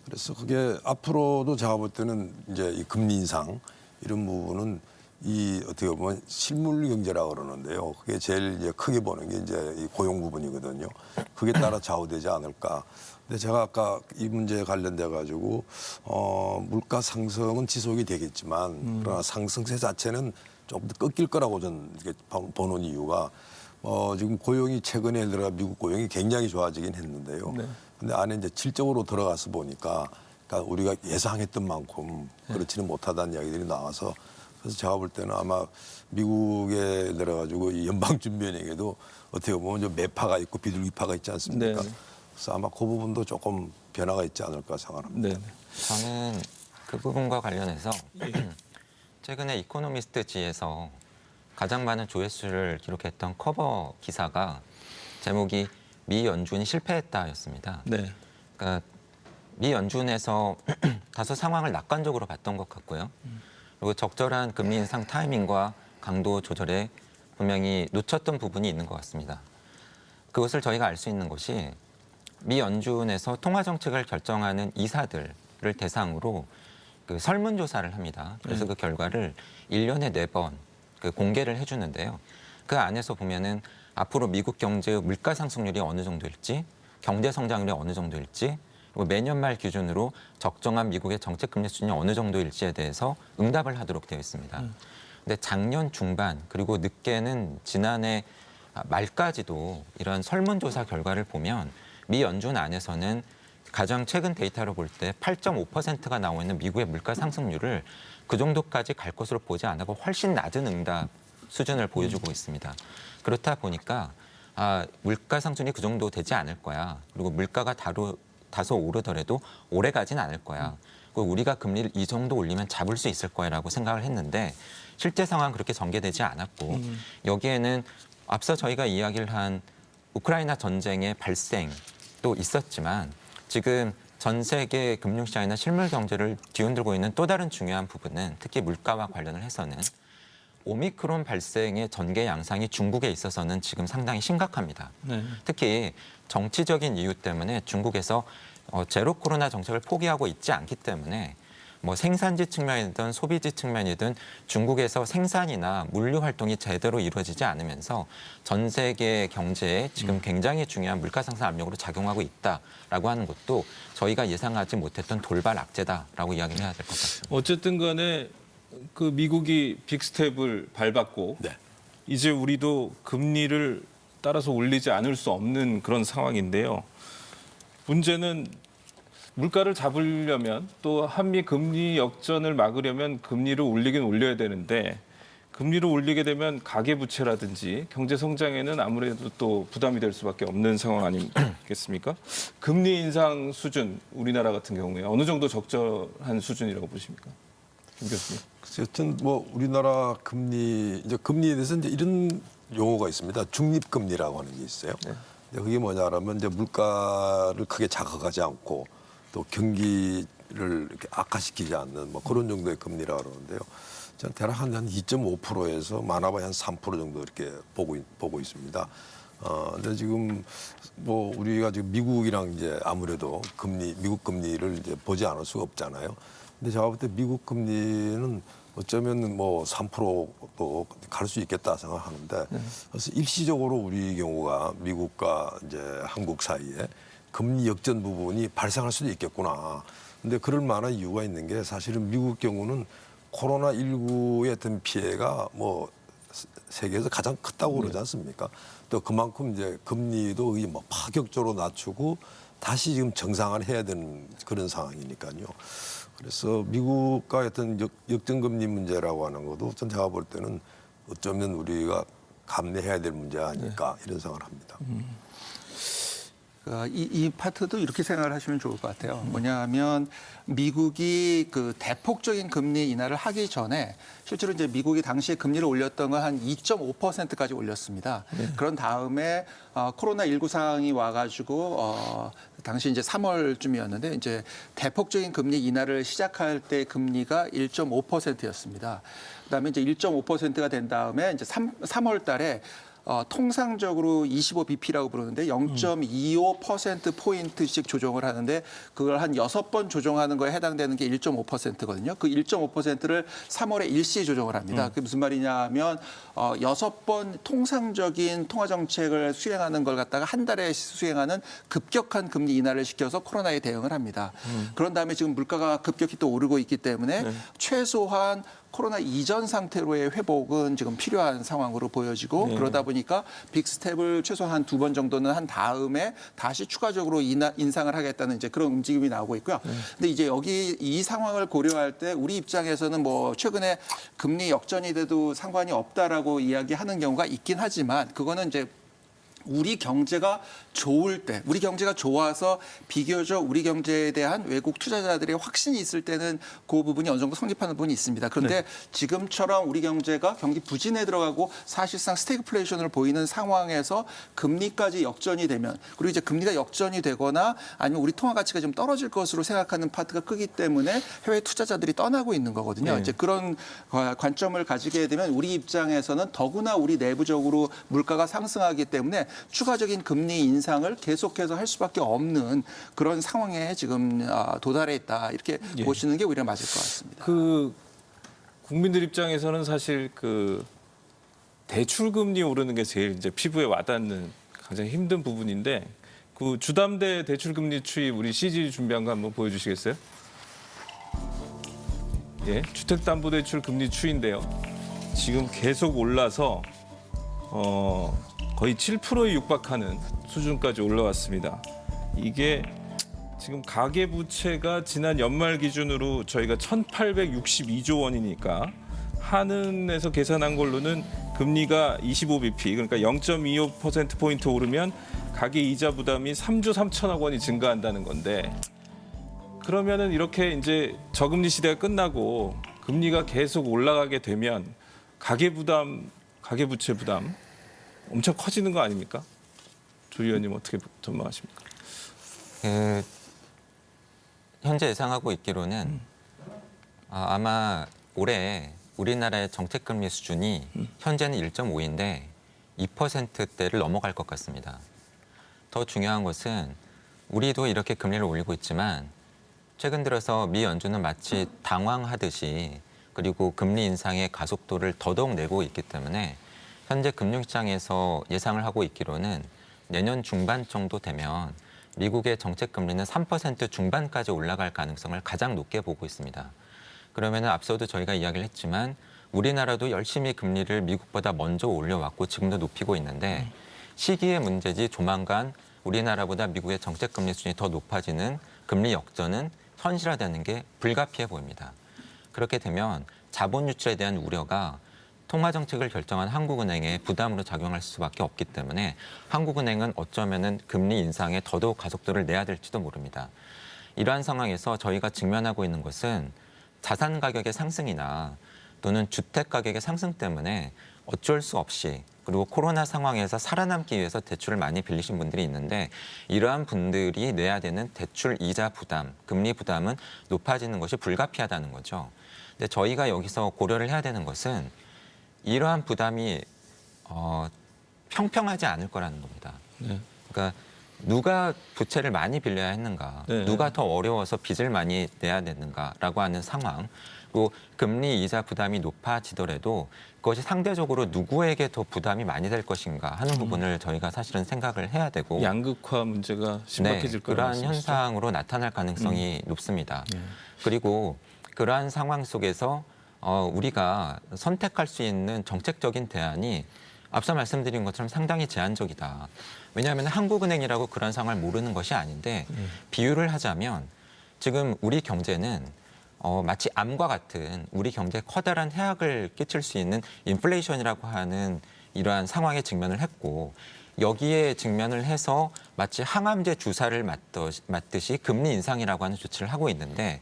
그래서 그게 앞으로도 제가 볼 때는 이제 이 금리 인상 이런 부분은 이 어떻게 보면 실물 경제라고 그러는데요. 그게 제일 이제 크게 보는 게 이제 이 고용 부분이거든요. 그게 따라 좌우되지 않을까. 근데 제가 아까 이 문제에 관련돼 가지고 물가 상승은 지속이 되겠지만 그러나 상승세 자체는 조금 더 꺾일 거라고 저는 이렇게 보는 이유가 지금 고용이 최근에 들어가 미국 고용이 굉장히 좋아지긴 했는데요. 네. 근데 안에 이제 질적으로 들어가서 보니까 그러니까 우리가 예상했던 만큼 그렇지는 못하다는 이야기들이 나와서 그래서 제가 볼 때는 아마 미국에 들어가지고 이 연방준비은행에도 어떻게 보면 좀 매파가 있고 비둘기파가 있지 않습니까? 네. 그래서 아마 그 부분도 조금 변화가 있지 않을까 생각합니다. 네. 저는 그 부분과 관련해서 최근에 이코노미스트지에서 가장 많은 조회수를 기록했던 커버 기사가 제목이 미 연준이 실패했다였습니다. 네. 그러니까 미 연준에서 다소 상황을 낙관적으로 봤던 것 같고요. 그리고 적절한 금리 인상 타이밍과 강도 조절에 분명히 놓쳤던 부분이 있는 것 같습니다. 그것을 저희가 알 수 있는 것이 미 연준에서 통화 정책을 결정하는 이사들을 대상으로 그 설문조사를 합니다. 그래서 그 결과를 1년에 4번 공개를 해주는데요. 그 안에서 보면은 앞으로 미국 경제의 물가 상승률이 어느 정도일지, 경제 성장률이 어느 정도일지, 그리고 매년 말 기준으로 적정한 미국의 정책 금리 수준이 어느 정도일지에 대해서 응답을 하도록 되어 있습니다. 근데 작년 중반 그리고 늦게는 지난해 말까지도 이런 설문조사 결과를 보면 미 연준 안에서는 가장 최근 데이터로 볼 때 8.5%가 나오고 있는 미국의 물가 상승률을 그 정도까지 갈 것으로 보지 않고 훨씬 낮은 응답 수준을 보여주고 있습니다. 그렇다 보니까 물가 상승이 그 정도 되지 않을 거야. 그리고 물가가 다소 오르더라도 오래 가진 않을 거야. 그리고 우리가 금리를 이 정도 올리면 잡을 수 있을 거야라고 생각을 했는데 실제 상황은 그렇게 전개되지 않았고 여기에는 앞서 저희가 이야기를 한 우크라이나 전쟁의 발생도 있었지만 지금 전 세계 금융시장이나 실물 경제를 뒤흔들고 있는 또 다른 중요한 부분은 특히 물가와 관련을 해서는 오미크론 발생의 전개 양상이 중국에 있어서는 지금 상당히 심각합니다. 네. 특히 정치적인 이유 때문에 중국에서 제로 코로나 정책을 포기하고 있지 않기 때문에 뭐 생산지 측면이든 소비지 측면이든 중국에서 생산이나 물류 활동이 제대로 이루어지지 않으면서 전 세계 경제에 지금 굉장히 중요한 물가 상승 압력으로 작용하고 있다라고 하는 것도 저희가 예상하지 못했던 돌발 악재다라고 이야기를 해야 될 것 같습니다. 어쨌든 간에 그 미국이 빅스텝을 밟았고 네. 이제 우리도 금리를 따라서 올리지 않을 수 없는 그런 상황인데요. 문제는 물가를 잡으려면 또 한미 금리 역전을 막으려면 금리를 올리긴 올려야 되는데 금리를 올리게 되면 가계부채라든지 경제 성장에는 아무래도 또 부담이 될 수밖에 없는 상황 아니겠습니까? 금리 인상 수준 우리나라 같은 경우에 어느 정도 적절한 수준이라고 보십니까? 김 교수님. 여튼 뭐 우리나라 금리에 대해서 이제 이런 용어가 있습니다. 중립금리라고 하는 게 있어요. 근데 그게 뭐냐면 이제 물가를 크게 자극하지 않고 또 경기를 이렇게 악화시키지 않는 뭐 그런 정도의 금리라고 그러는데요. 저는 대략 한 2.5%에서 많아봐야 한 3% 정도 이렇게 보고 있습니다. 근데 지금 뭐 우리가 지금 미국이랑 이제 아무래도 미국 금리를 이제 보지 않을 수가 없잖아요. 근데 제가 볼 때 미국 금리는 어쩌면 뭐 3%도 갈 수 있겠다 생각하는데 그래서 일시적으로 우리 경우가 미국과 이제 한국 사이에 금리 역전 부분이 발생할 수도 있겠구나. 근데 그럴 만한 이유가 있는 게 사실은 미국 경우는 코로나19의 어떤 피해가 뭐 세계에서 가장 컸다고 그러지 않습니까? 또 그만큼 이제 금리도 뭐 파격적으로 낮추고 다시 지금 정상화해야 되는 그런 상황이니까요. 그래서 미국과 어떤 역전금리 문제라고 하는 것도 전 제가 볼 때는 어쩌면 우리가 감내해야 될 문제 아닐까 이런 생각을 합니다. 이 파트도 이렇게 생각을 하시면 좋을 것 같아요. 뭐냐 하면 미국이 그 대폭적인 금리 인하를 하기 전에 실제로 이제 미국이 당시에 금리를 올렸던 건 한 2.5%까지 올렸습니다. 그런 다음에 코로나19 상황이 와가지고 당시 이제 3월쯤이었는데 이제 대폭적인 금리 인하를 시작할 때 금리가 1.5%였습니다. 그다음에 이제 1.5%가 된 다음에 이제 3월 달에 통상적으로 25bp라고 부르는데 0.25%포인트씩 조정을 하는데 그걸 한 6번 조정하는 거에 해당되는 게 1.5%거든요. 그 1.5%를 3월에 일시 조정을 합니다. 그게 무슨 말이냐 하면 6번 통상적인 통화정책을 수행하는 걸 갖다가 한 달에 수행하는 급격한 금리 인하를 시켜서 코로나에 대응을 합니다. 그런 다음에 지금 물가가 급격히 또 오르고 있기 때문에 최소한 코로나 이전 상태로의 회복은 지금 필요한 상황으로 보여지고 그러다 보니까 빅스텝을 최소한 2번 정도는 한 다음에 다시 추가적으로 인상을 하겠다는 이제 그런 움직임이 나오고 있고요. 근데 이제 여기 이 상황을 고려할 때 우리 입장에서는 뭐 최근에 금리 역전이 돼도 상관이 없다라고 이야기하는 경우가 있긴 하지만 그거는 이제 우리 경제가 좋을 때, 우리 경제가 좋아서 비교적 우리 경제에 대한 외국 투자자들의 확신이 있을 때는 그 부분이 어느 정도 성립하는 부분이 있습니다. 그런데 지금처럼 우리 경제가 경기 부진에 들어가고 사실상 스태그플레이션을 보이는 상황에서 금리까지 역전이 되면, 그리고 이제 금리가 역전이 되거나 아니면 우리 통화 가치가 좀 떨어질 것으로 생각하는 파트가 크기 때문에 해외 투자자들이 떠나고 있는 거거든요. 이제 그런 관점을 가지게 되면 우리 입장에서는 더구나 우리 내부적으로 물가가 상승하기 때문에 추가적인 금리 인상을 계속해서 할 수밖에 없는 그런 상황에 지금 도달해 있다, 이렇게 보시는 게 오히려 맞을 것 같습니다. 그 국민들 입장에서는 사실 그 대출 금리 오르는 게 제일 이제 피부에 와닿는 가장 힘든 부분인데, 그 주담대 대출 금리 추이 우리 CG 준비한 거 한번 보여주시겠어요? 예, 주택담보대출 금리 추이인데요. 지금 계속 올라서 거의 7%에 육박하는 수준까지 올라왔습니다. 이게 지금 가계부채가 지난 연말 기준으로 저희가 1,862조 원이니까 한은에서 계산한 걸로는 금리가 25bp, 그러니까 0.25%포인트 오르면 가계 이자 부담이 3조 3천억 원이 증가한다는 건데, 그러면은 이렇게 이제 저금리 시대가 끝나고 금리가 계속 올라가게 되면 가계부담, 가계부채 부담 엄청 커지는 거 아닙니까? 조 의원님 어떻게 전망하십니까? 현재 예상하고 있기로는 아마 올해 우리나라의 정책금리 수준이 현재는 1.5인데 2%대를 넘어갈 것 같습니다. 더 중요한 것은 우리도 이렇게 금리를 올리고 있지만 최근 들어서 미 연준은 마치 당황하듯이 그리고 금리 인상의 가속도를 더더욱 내고 있기 때문에 현재 금융시장에서 예상을 하고 있기로는 내년 중반 정도 되면 미국의 정책 금리는 3% 중반까지 올라갈 가능성을 가장 높게 보고 있습니다. 그러면 앞서도 저희가 이야기를 했지만 우리나라도 열심히 금리를 미국보다 먼저 올려왔고 지금도 높이고 있는데 시기의 문제지 조만간 우리나라보다 미국의 정책 금리 수준이 더 높아지는 금리 역전은 현실화되는 게 불가피해 보입니다. 그렇게 되면 자본 유출에 대한 우려가 통화 정책을 결정한 한국은행에 부담으로 작용할 수밖에 없기 때문에 한국은행은 어쩌면은 금리 인상에 더더욱 가속도를 내야 될지도 모릅니다. 이러한 상황에서 저희가 직면하고 있는 것은 자산 가격의 상승이나 또는 주택 가격의 상승 때문에 어쩔 수 없이, 그리고 코로나 상황에서 살아남기 위해서 대출을 많이 빌리신 분들이 있는데 이러한 분들이 내야 되는 대출 이자 부담, 금리 부담은 높아지는 것이 불가피하다는 거죠. 근데 저희가 여기서 고려를 해야 되는 것은 이러한 부담이 평평하지 않을 거라는 겁니다. 그러니까 누가 부채를 많이 빌려야 했는가, 누가 더 어려워서 빚을 많이 내야 되는가라고 하는 상황, 그리고 금리 이자 부담이 높아지더라도 그것이 상대적으로 누구에게 더 부담이 많이 될 것인가 하는 부분을 저희가 사실은 생각을 해야 되고, 양극화 문제가 심각해질 거라는 그러한 말씀이시죠? 현상으로 나타날 가능성이 높습니다. 그리고 그러한 상황 속에서 우리가 선택할 수 있는 정책적인 대안이 앞서 말씀드린 것처럼 상당히 제한적이다. 왜냐하면 한국은행이라고 그런 상황을 모르는 것이 아닌데 비유를 하자면 지금 우리 경제는 마치 암과 같은 우리 경제에 커다란 해악을 끼칠 수 있는 인플레이션이라고 하는 이러한 상황에 직면을 했고, 여기에 직면을 해서 마치 항암제 주사를 맞듯이 금리 인상이라고 하는 조치를 하고 있는데,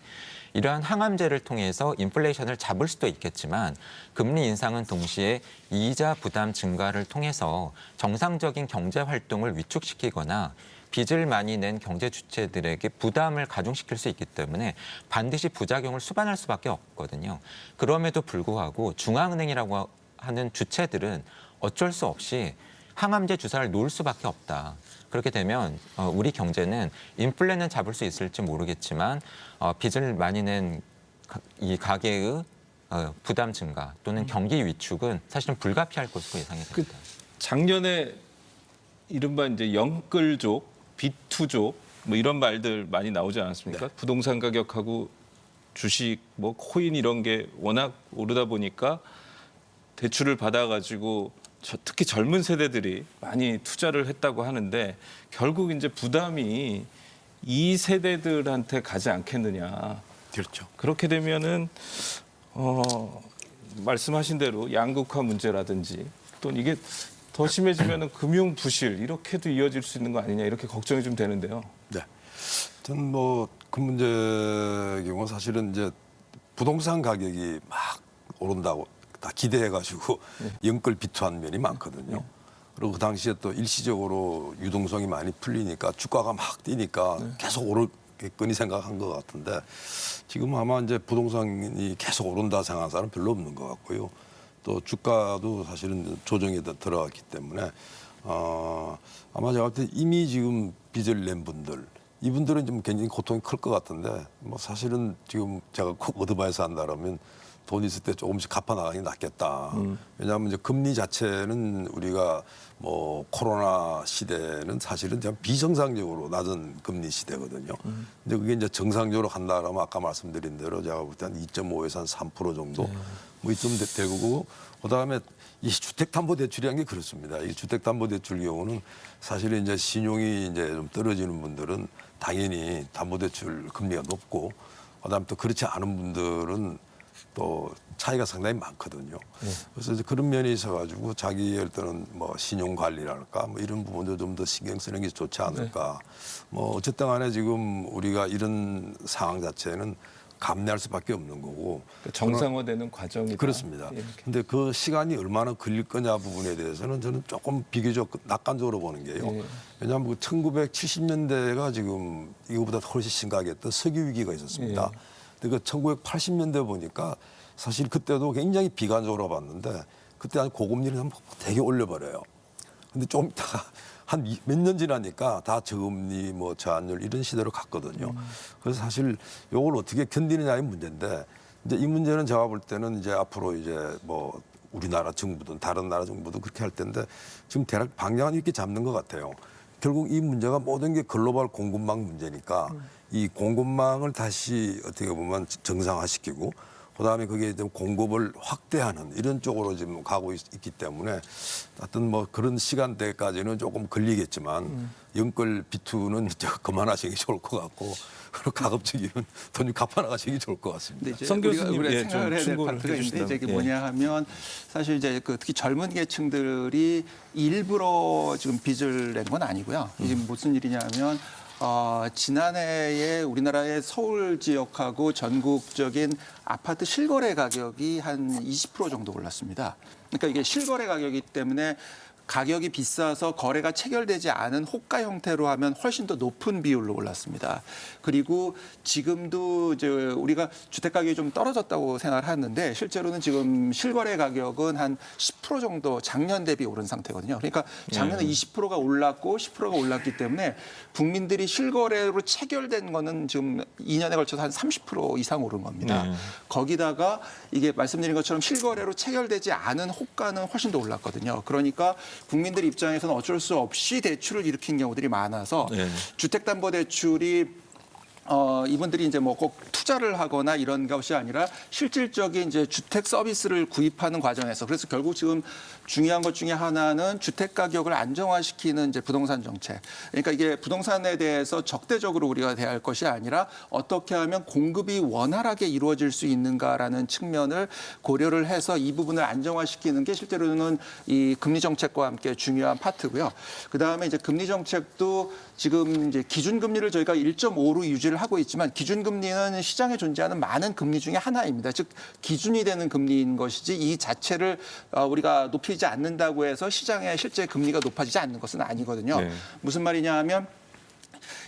이러한 항암제를 통해서 인플레이션을 잡을 수도 있겠지만 금리 인상은 동시에 이자 부담 증가를 통해서 정상적인 경제 활동을 위축시키거나 빚을 많이 낸 경제 주체들에게 부담을 가중시킬 수 있기 때문에 반드시 부작용을 수반할 수밖에 없거든요. 그럼에도 불구하고 중앙은행이라고 하는 주체들은 어쩔 수 없이 항암제 주사를 놓을 수밖에 없다. 그렇게 되면 우리 경제는 인플레는 잡을 수 있을지 모르겠지만 빚을 많이 낸 이 가계의 부담 증가 또는 경기 위축은 사실은 불가피할 것으로 예상이 됩니다. 작년에 이른바 이제 영끌족, 비투족 뭐 이런 말들 많이 나오지 않았습니까? 부동산 가격하고 주식, 뭐 코인 이런 게 워낙 오르다 보니까 대출을 받아가지고 특히 젊은 세대들이 많이 투자를 했다고 하는데 결국 이제 부담이 이 세대들한테 가지 않겠느냐. 그렇죠. 그렇게 되면은 말씀하신 대로 양극화 문제라든지 또는 이게 더 심해지면은 금융 부실 이렇게도 이어질 수 있는 거 아니냐 이렇게 걱정이 좀 되는데요. 네. 전 뭐 그 문제의 경우 사실은 이제 부동산 가격이 막 오른다고 다 기대해가지고 연끌 비투한 면이 많거든요. 그리고 그 당시에 또 일시적으로 유동성이 많이 풀리니까 주가가 막 뛰니까 계속 오르겠거니 생각한 것 같은데 지금 아마 이제 부동산이 계속 오른다 생각하는 사람 별로 없는 것 같고요. 또 주가도 사실은 조정에 들어갔기 때문에 아마 제가 볼 때 이미 지금 빚을 낸 분들 이분들은 좀 굉장히 고통이 클 것 같은데 뭐 사실은 지금 제가 꼭 어드바이스 한다라면 돈 있을 때 조금씩 갚아 나가는 게 낫겠다. 왜냐하면 이제 금리 자체는 우리가 뭐 코로나 시대는 사실은 그냥 비정상적으로 낮은 금리 시대거든요. 근데 그게 이제 정상적으로 간다라면 아까 말씀드린 대로 제가 볼 때 한 2.5에서 한 3% 정도 뭐 이쯤 되고 그다음에 이 주택담보대출이라는 게 그렇습니다. 이 주택담보대출 경우는 사실은 이제 신용이 이제 좀 떨어지는 분들은 당연히 담보대출 금리가 높고 그다음에 또 그렇지 않은 분들은 또 차이가 상당히 많거든요. 그래서 이제 그런 면이 있어가지고 자기의 어떤 뭐 신용 관리랄까 뭐 이런 부분도 좀 더 신경 쓰는 게 좋지 않을까. 뭐 어쨌든 간에 지금 우리가 이런 상황 자체는 감내할 수밖에 없는 거고. 정상화되는 과정이다. 그렇습니다. 예. 근데 그 시간이 얼마나 걸릴 거냐 부분에 대해서는 저는 조금 비교적 낙관적으로 보는 게요. 예. 왜냐하면 그 1970년대가 지금 이거보다 훨씬 심각했던 석유 위기가 있었습니다. 예. 근데 그 1980년대 보니까 사실 그때도 굉장히 비관적으로 봤는데 그때 한 고금리를 한번 되게 올려버려요. 근데 좀 이따가 한 몇 년 지나니까 다 저금리 뭐 저한율 이런 시대로 갔거든요. 그래서 사실 이걸 어떻게 견디느냐의 문제인데 이제 이 문제는 제가 볼 때는 이제 앞으로 이제 뭐 우리나라 정부든 다른 나라 정부도 그렇게 할 텐데 지금 대략 방향은 이렇게 잡는 것 같아요. 결국 이 문제가 모든 게 글로벌 공급망 문제니까 이 공급망을 다시 어떻게 보면 정상화시키고 그다음에 그게 좀 공급을 확대하는 이런 쪽으로 지금 가고 있기 때문에 하여튼 뭐 그런 시간대까지는 조금 걸리겠지만 연끌 비투는 그만하시기 좋을 것 같고 그리고 가급적이면 돈 좀 갚아 나가시기 좋을 것 같습니다. 근데 이제 성 교수님, 우리가 예, 생각을 좀 해야 될 충고를 파트가 있는데 해주신다면. 이제 이게 예. 뭐냐 하면 사실 이제 그 특히 젊은 계층들이 일부러 지금 빚을 낸 건 아니고요. 이게 무슨 일이냐면 지난해에 우리나라의 서울 지역하고 전국적인 아파트 실거래 가격이 한 20% 정도 올랐습니다. 그러니까 이게 실거래 가격이기 때문에 가격이 비싸서 거래가 체결되지 않은 호가 형태로 하면 훨씬 더 높은 비율로 올랐습니다. 그리고 지금도 이제 우리가 주택 가격이 좀 떨어졌다고 생각을 하는데 실제로는 지금 실거래 가격은 한 10% 정도 작년 대비 오른 상태거든요. 그러니까 작년에 20%가 올랐고 10%가 올랐기 때문에 국민들이 실거래로 체결된 거는 지금 2년에 걸쳐서 한 30% 이상 오른 겁니다. 거기다가 이게 말씀드린 것처럼 실거래로 체결되지 않은 호가는 훨씬 더 올랐거든요. 그러니까 국민들 입장에서는 어쩔 수 없이 대출을 일으킨 경우들이 많아서 주택담보대출이 이분들이 이제 뭐 꼭 투자를 하거나 이런 것이 아니라 실질적인 이제 주택 서비스를 구입하는 과정에서 그래서 결국 지금 중요한 것 중에 하나는 주택 가격을 안정화시키는 이제 부동산 정책. 그러니까 이게 부동산에 대해서 적대적으로 우리가 대할 것이 아니라 어떻게 하면 공급이 원활하게 이루어질 수 있는가라는 측면을 고려를 해서 이 부분을 안정화시키는 게 실제로는 이 금리 정책과 함께 중요한 파트고요. 그다음에 이제 금리 정책도 지금 이제 기준금리를 저희가 1.5로 유지를 하고 있지만 기준금리는 시장에 존재하는 많은 금리 중에 하나입니다. 즉 기준이 되는 금리인 것이지 이 자체를 우리가 높이지 않는다고 해서 시장의 실제 금리가 높아지지 않는 것은 아니거든요. 네. 무슨 말이냐 하면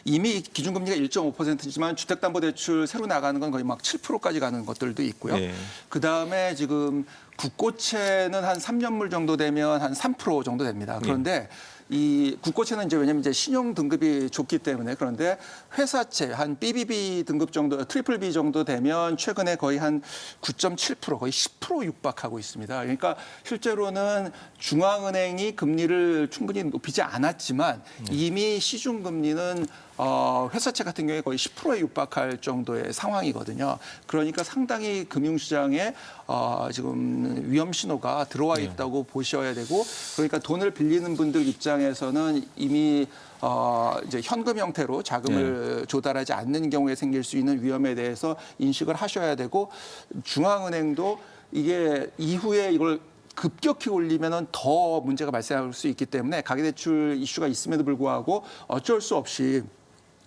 이미 기준금리가 1.5%지만 주택담보대출 새로 나가는 건 거의 막 7%까지 가는 것들도 있고요. 네. 그다음에 지금 국고채는 한 3년물 정도 되면 한 3% 정도 됩니다. 그런데 이 국고채는 이제 왜냐면 이제 신용 등급이 좋기 때문에 그런데 회사채 한 BBB 등급 정도, 트리플 B 정도 되면 최근에 거의 한 9.7% 거의 10% 육박하고 있습니다. 그러니까 실제로는 중앙은행이 금리를 충분히 높이지 않았지만 이미 시중 금리는 회사채 같은 경우에 거의 10%에 육박할 정도의 상황이거든요. 그러니까 상당히 금융시장에 지금 위험 신호가 들어와 있다고 보셔야 되고 그러니까 돈을 빌리는 분들 입장에서는 이미 이제 현금 형태로 자금을 조달하지 않는 경우에 생길 수 있는 위험에 대해서 인식을 하셔야 되고 중앙은행도 이게 이후에 이걸 급격히 올리면은 더 문제가 발생할 수 있기 때문에 가계대출 이슈가 있음에도 불구하고 어쩔 수 없이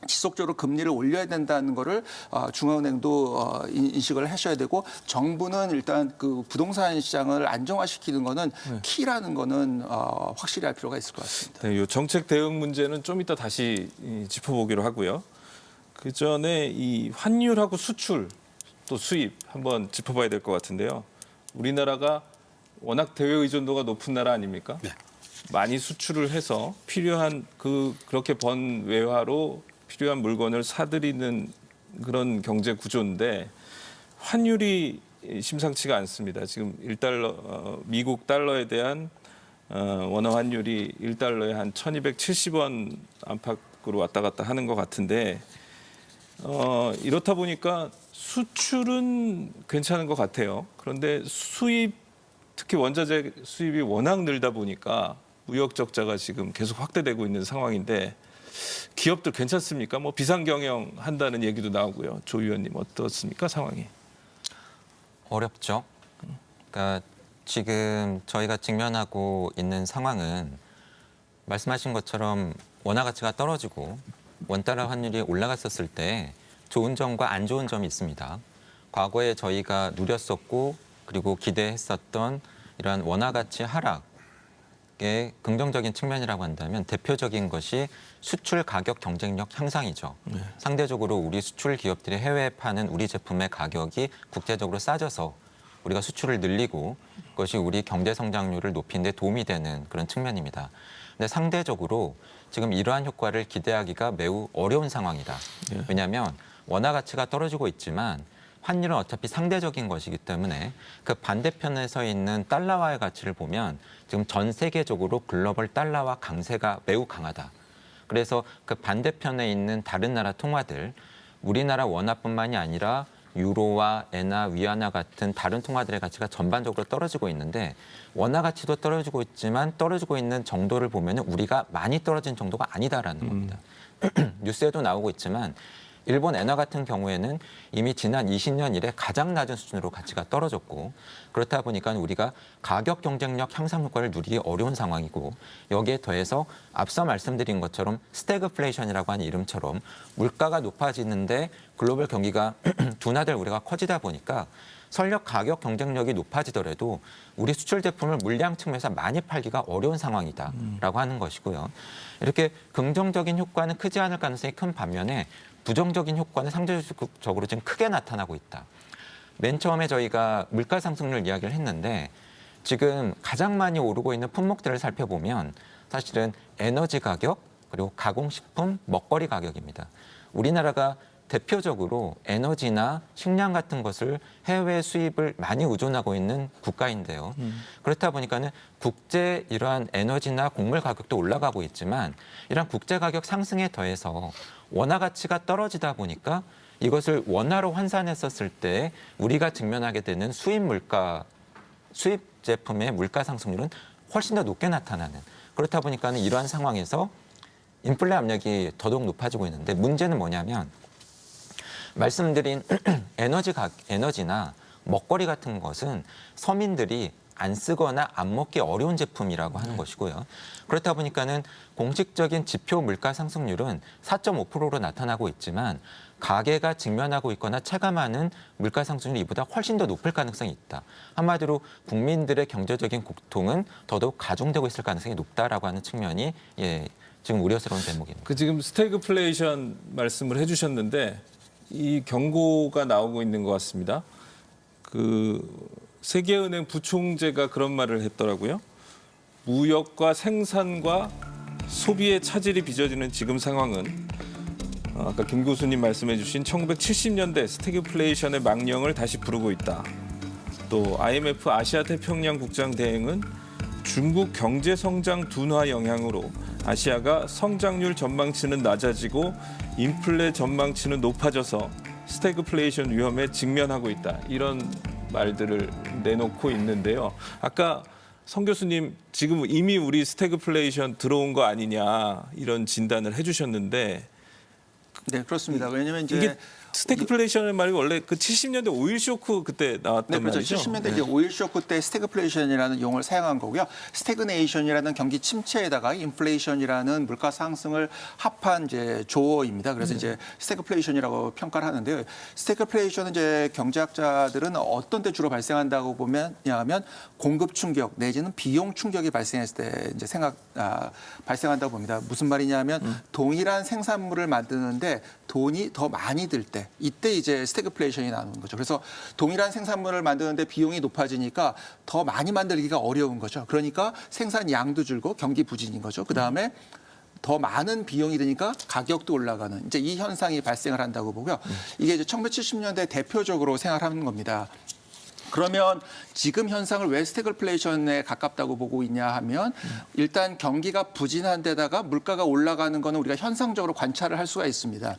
지속적으로 금리를 올려야 된다는 거를 중앙은행도 인식을 하셔야 되고 정부는 일단 그 부동산 시장을 안정화시키는 거는 키라는 거는 확실히 할 필요가 있을 것 같습니다. 네, 이 정책 대응 문제는 좀 이따 다시 짚어보기로 하고요. 그 전에 이 환율하고 수출 또 수입 한번 짚어봐야 될 것 같은데요. 우리나라가 워낙 대외 의존도가 높은 나라 아닙니까? 네. 많이 수출을 해서 필요한 그렇게 번 외화로 필요한 물건을 사들이는 그런 경제 구조인데 환율이 심상치가 않습니다. 지금 1달러 미국 달러에 대한 원화 환율이 1달러에 한 1,270원 안팎으로 왔다 갔다 하는 것 같은데 이렇다 보니까 수출은 괜찮은 것 같아요. 그런데 수입 특히 원자재 수입이 워낙 늘다 보니까 무역 적자가 지금 계속 확대되고 있는 상황인데 기업들 괜찮습니까? 뭐 비상경영 한다는 얘기도 나오고요. 조 의원님 어떻습니까? 상황이? 어렵죠. 그러니까 지금 저희가 직면하고 있는 상황은 말씀하신 것처럼 원화 가치가 떨어지고 원달러 환율이 올라갔었을 때 좋은 점과 안 좋은 점이 있습니다. 과거에 저희가 누렸었고 그리고 기대했었던 이러한 원화 가치 하락의 긍정적인 측면이라고 한다면 대표적인 것이 수출 가격 경쟁력 향상이죠. 상대적으로 우리 수출 기업들이 해외에 파는 우리 제품의 가격이 국제적으로 싸져서 우리가 수출을 늘리고 그것이 우리 경제 성장률을 높이는 데 도움이 되는 그런 측면입니다. 근데 상대적으로 지금 이러한 효과를 기대하기가 매우 어려운 상황이다. 왜냐하면 원화 가치가 떨어지고 있지만 환율은 어차피 상대적인 것이기 때문에 그 반대편에 서 있는 달러화의 가치를 보면 지금 전 세계적으로 글로벌 달러화 강세가 매우 강하다. 그래서 그 반대편에 있는 다른 나라 통화들, 우리나라 원화뿐만이 아니라 유로와 엔화, 위안화 같은 다른 통화들의 가치가 전반적으로 떨어지고 있는데 원화 가치도 떨어지고 있지만 떨어지고 있는 정도를 보면 우리가 많이 떨어진 정도가 아니다라는 겁니다. 뉴스에도 나오고 있지만 일본 엔화 같은 경우에는 이미 지난 20년 이래 가장 낮은 수준으로 가치가 떨어졌고 그렇다 보니까 우리가 가격 경쟁력 향상 효과를 누리기 어려운 상황이고 여기에 더해서 앞서 말씀드린 것처럼 스태그플레이션이라고 하는 이름처럼 물가가 높아지는데 글로벌 경기가 둔화될 우려가 커지다 보니까 설령 가격 경쟁력이 높아지더라도 우리 수출 제품을 물량 측면에서 많이 팔기가 어려운 상황이다라고 하는 것이고요. 이렇게 긍정적인 효과는 크지 않을 가능성이 큰 반면에 부정적인 효과는 상대적으로 지금 크게 나타나고 있다. 맨 처음에 저희가 물가 상승률 이야기를 했는데 지금 가장 많이 오르고 있는 품목들을 살펴보면 사실은 에너지 가격 그리고 가공식품, 먹거리 가격입니다. 우리나라가 대표적으로 에너지나 식량 같은 것을 해외 수입을 많이 의존하고 있는 국가인데요. 그렇다 보니까는 국제 이러한 에너지나 곡물 가격도 올라가고 있지만 이러한 국제 가격 상승에 더해서 원화 가치가 떨어지다 보니까 이것을 원화로 환산했었을 때 우리가 직면하게 되는 수입 제품의 물가 상승률은 훨씬 더 높게 나타나는 그렇다 보니까는 이러한 상황에서 인플레 압력이 더더욱 높아지고 있는데 문제는 뭐냐면 말씀드린 에너지나 먹거리 같은 것은 서민들이 안 쓰거나 안 먹기 어려운 제품이라고 하는 것이고요. 그렇다 보니까는 공식적인 지표 물가 상승률은 4.5%로 나타나고 있지만 가계가 직면하고 있거나 체감하는 물가 상승률이 이보다 훨씬 더 높을 가능성이 있다. 한마디로 국민들의 경제적인 고통은 더더욱 가중되고 있을 가능성이 높다라고 하는 측면이 지금 우려스러운 대목입니다. 지금 스태그플레이션 말씀을 해주셨는데 이 경고가 나오고 있는 것 같습니다. 세계은행 부총재가 그런 말을 했더라고요. 무역과 생산과 소비의 차질이 빚어지는 지금 상황은 아까 김 교수님 말씀해 주신 1970년대 스태그플레이션의 망령을 다시 부르고 있다. 또 IMF 아시아 태평양 국장 대행은 중국 경제 성장 둔화 영향으로 아시아가 성장률 전망치는 낮아지고 인플레 전망치는 높아져서 스태그플레이션 위험에 직면하고 있다. 이런 말들을 내놓고 있는데요. 아까 성 교수님 지금 이미 우리 스태그플레이션 들어온 거 아니냐 이런 진단을 해주셨는데 네, 그렇습니다. 왜냐하면 이제 이게 스태그플레이션의 말이 원래 그 70년대 오일 쇼크 그때 나왔던 네, 그렇죠. 말이죠. 70년대 이제 오일 쇼크 때 스태그플레이션이라는 용어를 사용한 거고요. 스태그네이션이라는 경기 침체에다가 인플레이션이라는 물가 상승을 합한 이제 조어입니다. 그래서 이제 스태그플레이션이라고 평가를 하는데요. 스태그플레이션은 이제 경제학자들은 어떤 때 주로 발생한다고 보면냐면 공급 충격 내지는 비용 충격이 발생했을 때 이제 발생한다고 봅니다. 무슨 말이냐면 동일한 생산물을 만드는데 돈이 더 많이 들 때 이때 이제 스태그플레이션이 나오는 거죠. 그래서 동일한 생산물을 만드는데 비용이 높아지니까 더 많이 만들기가 어려운 거죠. 그러니까 생산 양도 줄고 경기 부진인 거죠. 그다음에 더 많은 비용이 드니까 가격도 올라가는 이제 이 현상이 발생을 한다고 보고요. 이게 이제 1970년대 대표적으로 생활하는 겁니다. 그러면 지금 현상을 왜 스태그플레이션에 가깝다고 보고 있냐 하면 일단 경기가 부진한 데다가 물가가 올라가는 거는 우리가 현상적으로 관찰을 할 수가 있습니다.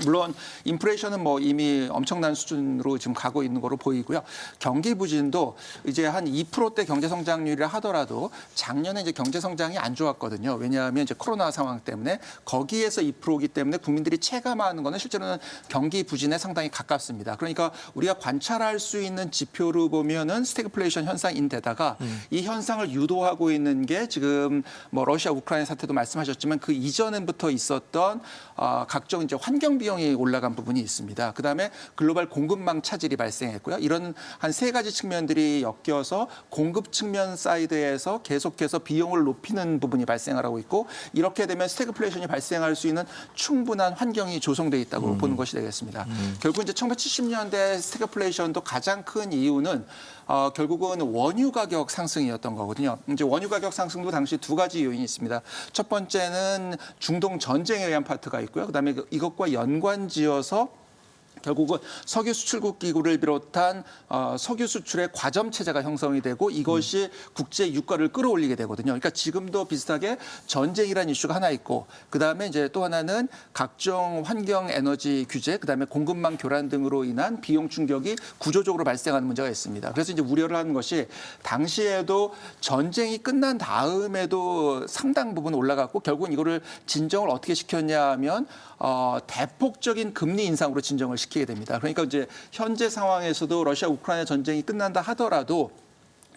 물론 인플레이션은 뭐 이미 엄청난 수준으로 지금 가고 있는 거로 보이고요. 경기 부진도 이제 한 2%대 경제 성장률이라 하더라도 작년에 이제 경제 성장이 안 좋았거든요. 왜냐하면 이제 코로나 상황 때문에 거기에서 2%이기 때문에 국민들이 체감하는 거는 실제로는 경기 부진에 상당히 가깝습니다. 그러니까 우리가 관찰할 수 있는 지표로 보면은 스태그플레이션 현상인데다가 이 현상을 유도하고 있는 게 지금 뭐 러시아 우크라이나 사태도 말씀하셨지만 그 이전부터 있었던 각종 이제 환경 비용이 올라간 부분이 있습니다. 그다음에 글로벌 공급망 차질이 발생했고요. 이런 한 세 가지 측면들이 엮여서 공급 측면 사이드에서 계속해서 비용을 높이는 부분이 발생을 하고 있고 이렇게 되면 스태그플레이션이 발생할 수 있는 충분한 환경이 조성돼 있다고 보는 것이 되겠습니다. 결국 이제 1970년대 스태그플레이션도 가장 큰 이유는 결국은 원유 가격 상승이었던 거거든요. 이제 원유 가격 상승도 당시 두 가지 요인이 있습니다. 첫 번째는 중동 전쟁에 의한 파트가 있고요. 그다음에 이것과 연관지어서 결국은 석유 수출국 기구를 비롯한 석유 수출의 과점 체제가 형성이 되고 이것이 국제 유가를 끌어올리게 되거든요. 그러니까 지금도 비슷하게 전쟁이라는 이슈가 하나 있고 그다음에 이제 또 하나는 각종 환경 에너지 규제 그다음에 공급망 교란 등으로 인한 비용 충격이 구조적으로 발생하는 문제가 있습니다. 그래서 이제 우려를 하는 것이 당시에도 전쟁이 끝난 다음에도 상당 부분 올라갔고 결국은 이거를 진정을 어떻게 시켰냐 하면 대폭적인 금리 인상으로 진정을 시키게 됩니다. 그러니까 이제 현재 상황에서도 러시아 우크라이나 전쟁이 끝난다 하더라도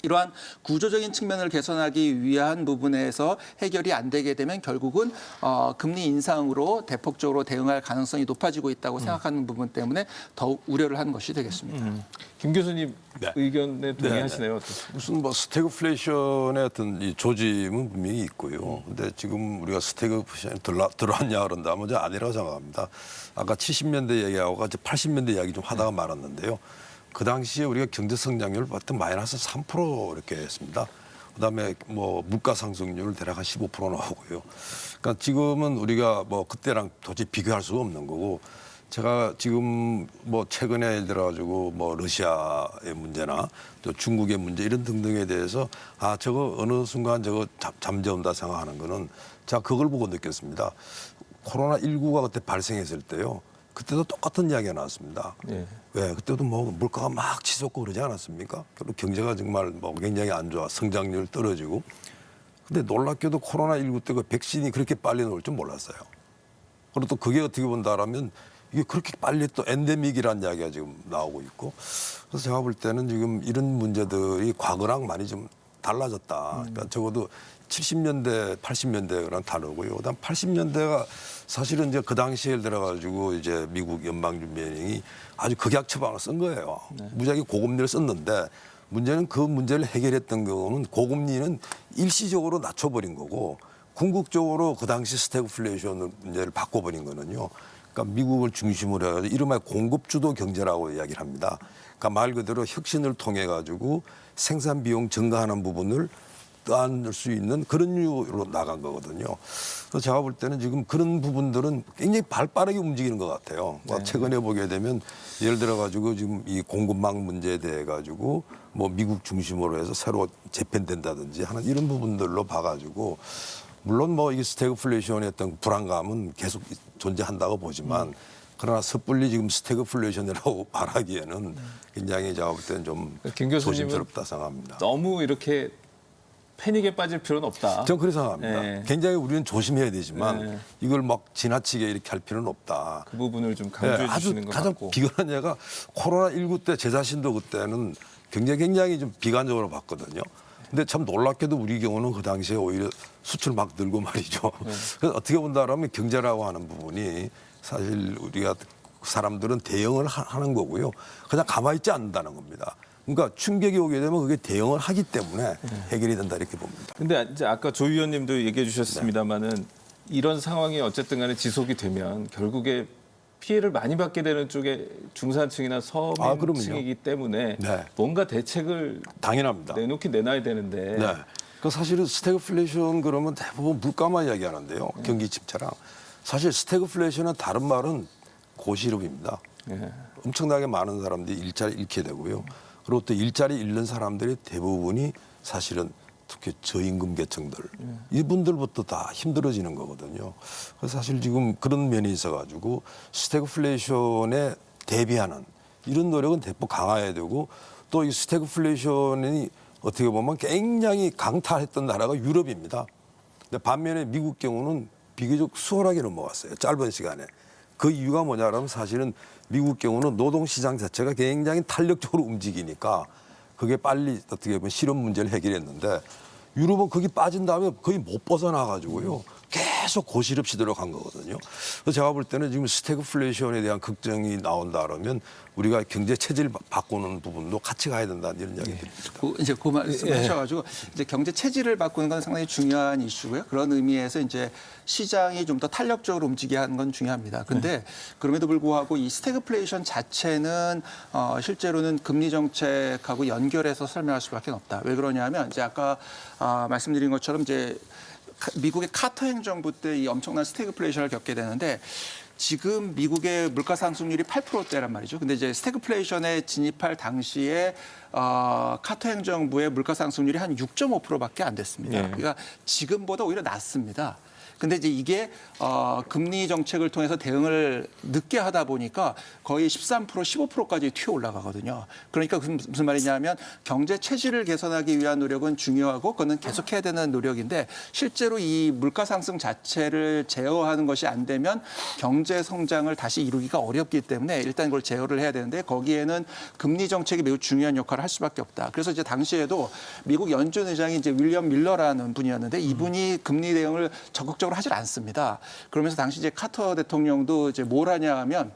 이러한 구조적인 측면을 개선하기 위한 부분에서 해결이 안 되게 되면 결국은 금리 인상으로 대폭적으로 대응할 가능성이 높아지고 있다고 생각하는 부분 때문에 더욱 우려를 하는 것이 되겠습니다. 김 교수님 네. 의견에 동의하시네요. 무슨 뭐 스태그플레이션의 어떤 이 조짐은 분명히 있고요. 근데 지금 우리가 스태그플레이션이 들어왔냐 그런다 하면 저 아니라고 생각합니다. 아까 70년대 얘기하고 이제 80년대 이야기 좀 하다가 말았는데요. 그 당시에 우리가 경제 성장률을 봤더니 마이너스 3% 이렇게 했습니다. 그다음에 뭐 물가 상승률 대략 한 15% 나오고요. 그러니까 지금은 우리가 뭐 그때랑 도저히 비교할 수가 없는 거고 제가 지금 뭐 최근에 예를 들어 가지고 뭐 러시아의 문제나 또 중국의 문제 이런 등등에 대해서 저거 어느 순간 저거 잠재운다 생각하는 거는 자 그걸 보고 느꼈습니다. 코로나19가 그때 발생했을 때요. 그때도 똑같은 이야기가 나왔습니다. 예. 왜 그때도 뭐 물가가 막 치솟고 그러지 않았습니까? 그리고 경제가 정말 뭐 굉장히 안 좋아, 성장률 떨어지고. 근데 놀랍게도 코로나19 때 그 백신이 그렇게 빨리 나올 줄 몰랐어요. 그리고 또 그게 어떻게 본다라면 이게 그렇게 빨리 또 엔데믹이라는 이야기가 지금 나오고 있고. 그래서 제가 볼 때는 지금 이런 문제들이 과거랑 많이 좀 달라졌다. 그러니까 적어도 70년대, 80년대랑 다르고요. 그다음 80년대가 사실은 이제 그 당시에 들어가지고 이제 미국 연방준비연행이 아주 극약 처방을 쓴 거예요. 무지하게 고금리를 썼는데 문제는 그 문제를 해결했던 경우는 고금리는 일시적으로 낮춰버린 거고 궁극적으로 그 당시 스태그플레이션 문제를 바꿔버린 거는요. 그러니까 미국을 중심으로 해가지고 이른바 공급주도 경제라고 이야기를 합니다. 그러니까 말 그대로 혁신을 통해 가지고 생산 비용 증가하는 부분을 떠안을 수 있는 그런 류로 나간 거거든요. 그래서 제가 볼 때는 지금 그런 부분들은 굉장히 발빠르게 움직이는 것 같아요. 네. 최근에 보게 되면 예를 들어 가지고 지금 이 공급망 문제에 대해 가지고 뭐 미국 중심으로 해서 새로 재편된다든지 하는 이런 부분들로 봐가지고 물론 뭐 이게 스태그플레이션의 어떤 불안감은 계속 존재한다고 보지만 그러나 섣불리 지금 스태그플레이션이라고 말하기에는 굉장히 제가 볼 때는 좀 김 교수님은 조심스럽다 생각합니다. 너무 이렇게 패닉에 빠질 필요는 없다. 저는 그렇게 생각합니다. 네. 굉장히 우리는 조심해야 되지만 네. 이걸 막 지나치게 이렇게 할 필요는 없다. 그 부분을 좀 강조해 아주 주시는 것 가장 같고. 비관한 예가 코로나19 때 제 자신도 그때는 굉장히 좀 비관적으로 봤거든요. 근데 참 놀랍게도 우리 경우는 그 당시에 오히려 수출 막 늘고 말이죠. 그래서 어떻게 본다라면 경제라고 하는 부분이 사실 우리가 사람들은 대응을 하는 거고요. 그냥 가만히 있지 않는다는 겁니다. 그러니까 충격이 오게 되면 그게 대응을 하기 때문에 해결이 된다 이렇게 봅니다. 근데 이제 아까 조 의원님도 얘기해 주셨습니다마는 이런 상황이 어쨌든 간에 지속이 되면 결국에 피해를 많이 받게 되는 쪽에 중산층이나 서민층이기 때문에 네. 뭔가 대책을 당연합니다. 내놓긴 내놔야 되는데 네. 그 사실은 스태그플레이션 그러면 대부분 물가만 이야기하는데요. 경기 침체랑. 사실 스태그플레이션은 다른 말은 고시름입니다. 예. 엄청나게 많은 사람들이 일자리 잃게 되고요. 그리고 또 일자리 잃는 사람들이 대부분이 사실은 특히 저임금 계층들 이분들부터 다 힘들어지는 거거든요. 그래서 사실 지금 그런 면이 있어가지고 스태그플레이션에 대비하는 이런 노력은 대폭 강화해야 되고 또 이 스태그플레이션이 어떻게 보면 굉장히 강타했던 나라가 유럽입니다. 근데 반면에 미국 경우는 비교적 수월하게 넘어갔어요. 짧은 시간에. 그 이유가 뭐냐면 사실은 미국 경우는 노동시장 자체가 굉장히 탄력적으로 움직이니까 그게 빨리 어떻게 보면 실업 문제를 해결했는데 유럽은 거기 빠진 다음에 거의 못 벗어나가지고요. 계속 고실업 시대로 간 거거든요. 그래서 제가 볼 때는 지금 스태그플레이션에 대한 걱정이 나온다 그러면 우리가 경제 체질 바꾸는 부분도 같이 가야 된다는 이런 이야기 드립니다. 이제 그 말씀하셔가지고 이제 경제 체질을 바꾸는 건 상당히 중요한 이슈고요. 그런 의미에서 이제 시장이 좀 더 탄력적으로 움직여야 하는 건 중요합니다. 그런데 그럼에도 불구하고 이 스태그플레이션 자체는 실제로는 금리 정책하고 연결해서 설명할 수밖에 없다. 왜 그러냐면 이제 아까 말씀드린 것처럼 이제 미국의 카터 행정부 때 이 엄청난 스태그플레이션을 겪게 되는데 지금 미국의 물가 상승률이 8%대란 말이죠. 근데 이제 스태그플레이션에 진입할 당시에 카터 행정부의 물가 상승률이 한 6.5%밖에 안 됐습니다. 네. 그러니까 지금보다 오히려 낮습니다. 근데 이제 이게 금리 정책을 통해서 대응을 늦게 하다 보니까 거의 13%, 15%까지 튀어 올라가거든요. 그러니까 무슨 말이냐면 경제 체질을 개선하기 위한 노력은 중요하고 그거는 계속해야 되는 노력인데 실제로 이 물가 상승 자체를 제어하는 것이 안 되면 경제 성장을 다시 이루기가 어렵기 때문에 일단 그걸 제어를 해야 되는데 거기에는 금리 정책이 매우 중요한 역할을 할 수밖에 없다. 그래서 이제 당시에도 미국 연준 의장이 이제 윌리엄 밀러라는 분이었는데 이분이 금리 대응을 적극적으로 하질 않습니다. 그러면서 당시 이제 카터 대통령도 이제 뭘 하냐 하면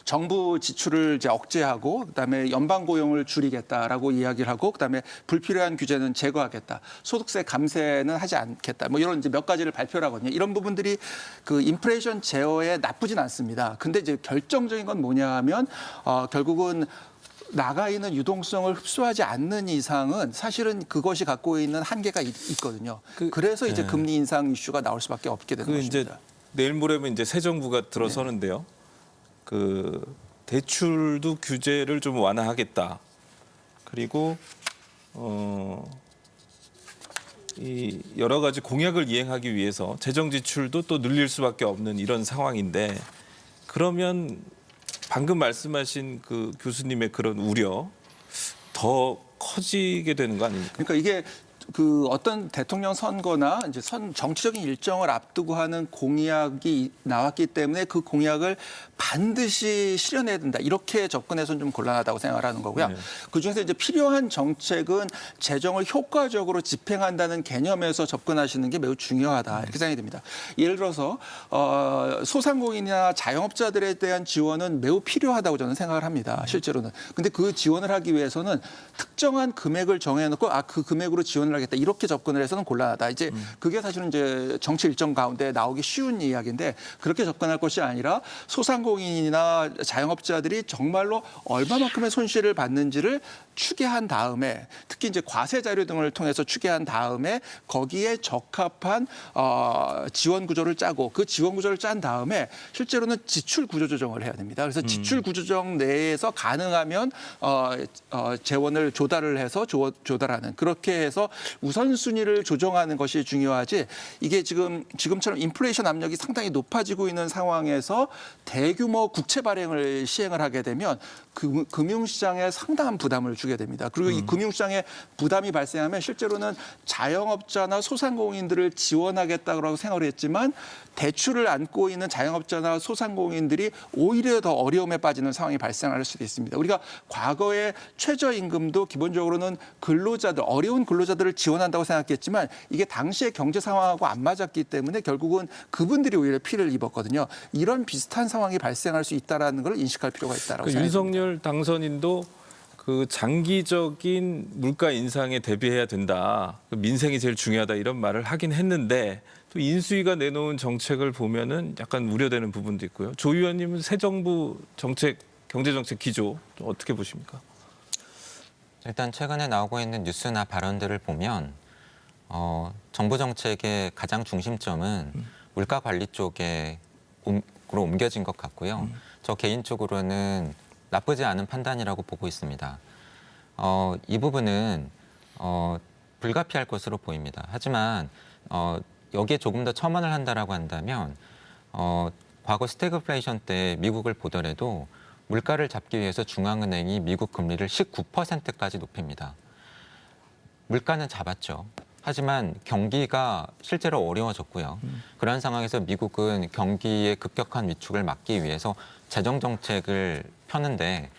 정부 지출을 이제 억제하고 그다음에 연방 고용을 줄이겠다라고 이야기를 하고 그다음에 불필요한 규제는 제거하겠다. 소득세 감세는 하지 않겠다. 뭐 이런 이제 몇 가지를 발표를 하거든요. 이런 부분들이 그 인플레이션 제어에 나쁘진 않습니다. 근데 이제 결정적인 건 뭐냐 하면 결국은 나가 있는 유동성을 흡수하지 않는 이상은 사실은 그것이 갖고 있는 한계가 있거든요. 그래서 이제 금리 인상 이슈가 나올 수밖에 없게 되는 것입니다. 이제 내일 모레면 이제 새 정부가 들어서는데요. 그 대출도 규제를 좀 완화하겠다. 그리고 이 여러 가지 공약을 이행하기 위해서 재정 지출도 또 늘릴 수밖에 없는 이런 상황인데 그러면 방금 말씀하신 그 교수님의 그런 우려 더 커지게 되는 거 아닙니까? 그러니까 이게 그 어떤 대통령 선거나 이제 정치적인 일정을 앞두고 하는 공약이 나왔기 때문에 그 공약을 반드시 실현해야 된다. 이렇게 접근해서는 좀 곤란하다고 생각을 하는 거고요. 네. 그중에서 이제 필요한 정책은 재정을 효과적으로 집행한다는 개념에서 접근하시는 게 매우 중요하다. 이렇게 생각이 듭니다. 예를 들어서 소상공인이나 자영업자들에 대한 지원은 매우 필요하다고 저는 생각을 합니다. 실제로는. 근데 그 지원을 하기 위해서는 특정한 금액을 정해놓고 그 금액으로 지원을 하겠다. 이렇게 접근을 해서는 곤란하다. 이제 그게 사실은 이제 정치 일정 가운데 나오기 쉬운 이야기인데 그렇게 접근할 것이 아니라 소상공인이나 자영업자들이 정말로 얼마만큼의 손실을 받는지를 추계한 다음에 특히 이제 과세 자료 등을 통해서 추계한 다음에 거기에 적합한 지원 구조를 짜고 그 지원 구조를 짠 다음에 실제로는 지출 구조 조정을 해야 됩니다. 그래서 지출 구조 조정 내에서 가능하면 재원을 조달을 해서 조달하는 그렇게 해서 우선순위를 조정하는 것이 중요하지 이게 지금처럼 인플레이션 압력이 상당히 높아지고 있는 상황에서 대규모 국채 발행을 시행을 하게 되면 금융시장에 상당한 부담을 주게 됩니다. 그리고 이 금융시장에 부담이 발생하면 실제로는 자영업자나 소상공인들을 지원하겠다고 생각을 했지만 대출을 안고 있는 자영업자나 소상공인들이 오히려 더 어려움에 빠지는 상황이 발생할 수도 있습니다. 우리가 과거에 최저임금도 기본적으로는 근로자들, 어려운 근로자들을 지원한다고 생각했지만 이게 당시의 경제 상황하고 안 맞았기 때문에 결국은 그분들이 오히려 피해를 입었거든요. 이런 비슷한 상황이 발생할 수 있다는 걸 인식할 필요가 있다라고 생각합니다. 윤석열 당선인도 그 장기적인 물가 인상에 대비해야 된다. 민생이 제일 중요하다 이런 말을 하긴 했는데 또 인수위가 내놓은 정책을 보면은 약간 우려되는 부분도 있고요. 조 의원님은 새 정부 정책, 경제정책 기조 어떻게 보십니까? 일단 최근에 나오고 있는 뉴스나 발언들을 보면 정부 정책의 가장 중심점은 물가 관리 쪽으로 옮겨진 것 같고요. 저 개인적으로는 나쁘지 않은 판단이라고 보고 있습니다. 이 부분은 불가피할 것으로 보입니다. 하지만 여기에 조금 더 첨언을 한다라고 한다면 과거 스태그플레이션 때 미국을 보더라도 물가를 잡기 위해서 중앙은행이 미국 금리를 19%까지 높입니다. 물가는 잡았죠. 하지만 경기가 실제로 어려워졌고요. 그런 상황에서 미국은 경기의 급격한 위축을 막기 위해서 재정 정책을 펴는데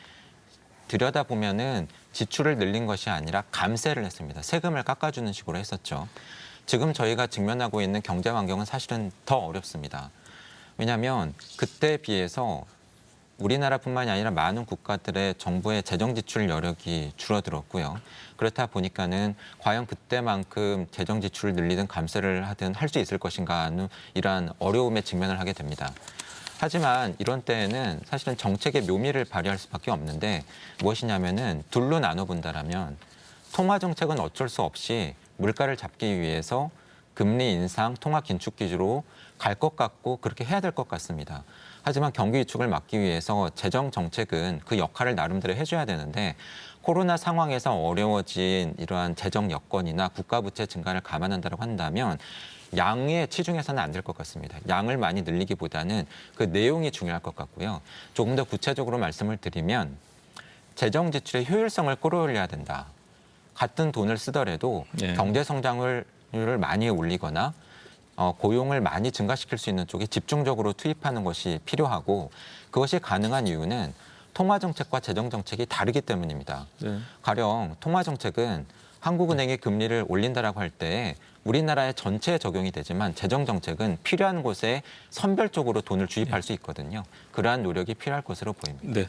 들여다보면은 지출을 늘린 것이 아니라 감세를 했습니다. 세금을 깎아주는 식으로 했었죠. 지금 저희가 직면하고 있는 경제 환경은 사실은 더 어렵습니다. 왜냐하면 그때에 비해서 우리나라뿐만이 아니라 많은 국가들의 정부의 재정 지출 여력이 줄어들었고요. 그렇다 보니까는 과연 그때만큼 재정 지출을 늘리든 감세를 하든 할 수 있을 것인가 하는 이러한 어려움에 직면을 하게 됩니다. 하지만 이런 때에는 사실은 정책의 묘미를 발휘할 수밖에 없는데 무엇이냐면은 둘로 나눠본다라면 통화 정책은 어쩔 수 없이 물가를 잡기 위해서 금리 인상, 통화 긴축 기조로 갈 것 같고 그렇게 해야 될 것 같습니다. 하지만 경기 위축을 막기 위해서 재정 정책은 그 역할을 나름대로 해줘야 되는데 코로나 상황에서 어려워진 이러한 재정 여건이나 국가 부채 증가를 감안한다고 한다면 양에 치중해서는 안 될 것 같습니다. 양을 많이 늘리기보다는 그 내용이 중요할 것 같고요. 조금 더 구체적으로 말씀을 드리면 재정 지출의 효율성을 끌어올려야 된다. 같은 돈을 쓰더라도 경제 성장률을 많이 올리거나 고용을 많이 증가시킬 수 있는 쪽에 집중적으로 투입하는 것이 필요하고 그것이 가능한 이유는 통화정책과 재정정책이 다르기 때문입니다. 가령 통화정책은 한국은행이 금리를 올린다라고 할 때 우리나라의 전체에 적용이 되지만 재정정책은 필요한 곳에 선별적으로 돈을 주입할 수 있거든요. 그러한 노력이 필요할 것으로 보입니다. 네.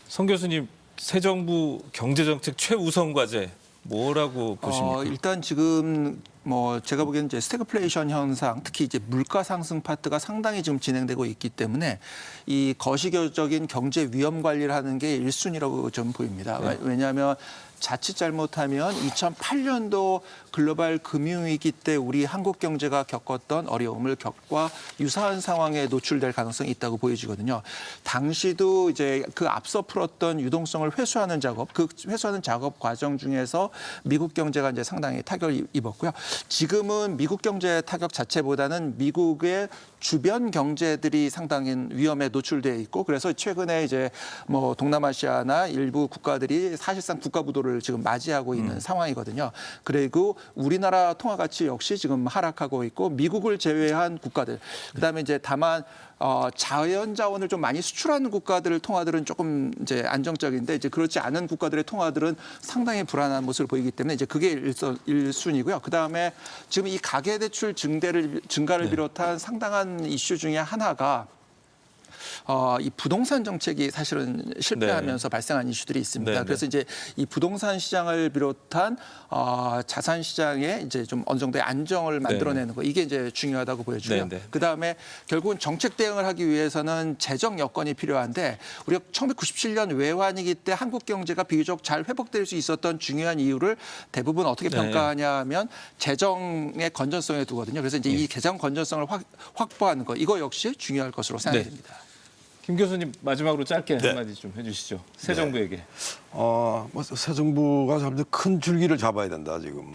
성 교수님, 새 정부 경제정책 최우선 과제 뭐라고 보십니까? 일단 지금 제가 보기에는 이제 스태그플레이션 현상, 특히 이제 물가 상승 파트가 상당히 지금 진행되고 있기 때문에 이 거시적인 경제 위험 관리를 하는 게 1순위라고 좀 보입니다. 왜냐하면 자칫 잘못하면 2008년도 글로벌 금융위기 때 우리 한국 경제가 겪었던 어려움을 겪과 유사한 상황에 노출될 가능성이 있다고 보여지거든요. 당시도 이제 그 앞서 풀었던 유동성을 회수하는 작업, 그 회수하는 작업 과정 중에서 미국 경제가 이제 상당히 타격을 입었고요. 지금은 미국 경제 타격 자체보다는 미국의 주변 경제들이 상당히 위험에 노출되어 있고 그래서 최근에 이제 동남아시아나 일부 국가들이 사실상 국가 부도를 지금 맞이하고 있는 상황이거든요. 그리고 우리나라 통화 가치 역시 지금 하락하고 있고 미국을 제외한 국가들 그다음에 이제 다만 자연 자원을 좀 많이 수출하는 국가들 통화들은 조금 이제 안정적인데 이제 그렇지 않은 국가들의 통화들은 상당히 불안한 모습을 보이기 때문에 이제 그게 1순위고요. 그다음에 지금 이 가계 대출 증가를 비롯한 상당한 이슈 중에 하나가 이 부동산 정책이 사실은 실패하면서 발생한 이슈들이 있습니다. 그래서 이제 이 부동산 시장을 비롯한 자산 시장에 이제 좀 어느 정도의 안정을 만들어내는 거 이게 이제 중요하다고 보여지고요. 그다음에 결국은 정책 대응을 하기 위해서는 재정 여건이 필요한데 우리가 1997년 외환위기 때 한국 경제가 비교적 잘 회복될 수 있었던 중요한 이유를 대부분 어떻게 평가하냐면 재정의 건전성에 두거든요. 그래서 이제 이 재정 건전성을 확보하는 거 이거 역시 중요할 것으로 생각이 됩니다. 김 교수님 마지막으로 짧게 한마디 좀 해주시죠. 새 정부에게. 새 정부가 참 큰 줄기를 잡아야 된다 지금.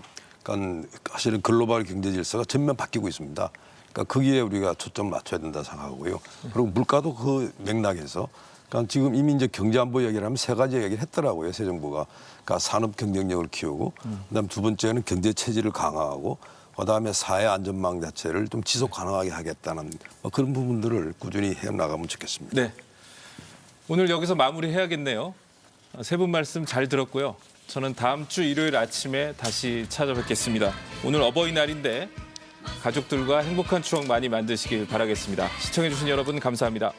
그러니까 사실은 글로벌 경제 질서가 전면 바뀌고 있습니다. 그러니까 거기에 우리가 초점을 맞춰야 된다 생각하고요. 그리고 물가도 그 맥락에서 그러니까 지금 이미 이제 경제안보 얘기를 하면 세 가지 얘기를 했더라고요. 새 정부가. 그러니까 산업 경쟁력을 키우고 그다음 두 번째는 경제 체질을 강화하고 그다음에 사회 안전망 자체를 좀 지속 가능하게 하겠다는 뭐 그런 부분들을 꾸준히 해 나가면 좋겠습니다. 네. 오늘 여기서 마무리해야겠네요. 세 분 말씀 잘 들었고요. 저는 다음 주 일요일 아침에 다시 찾아뵙겠습니다. 오늘 어버이날인데 가족들과 행복한 추억 많이 만드시길 바라겠습니다. 시청해주신 여러분 감사합니다.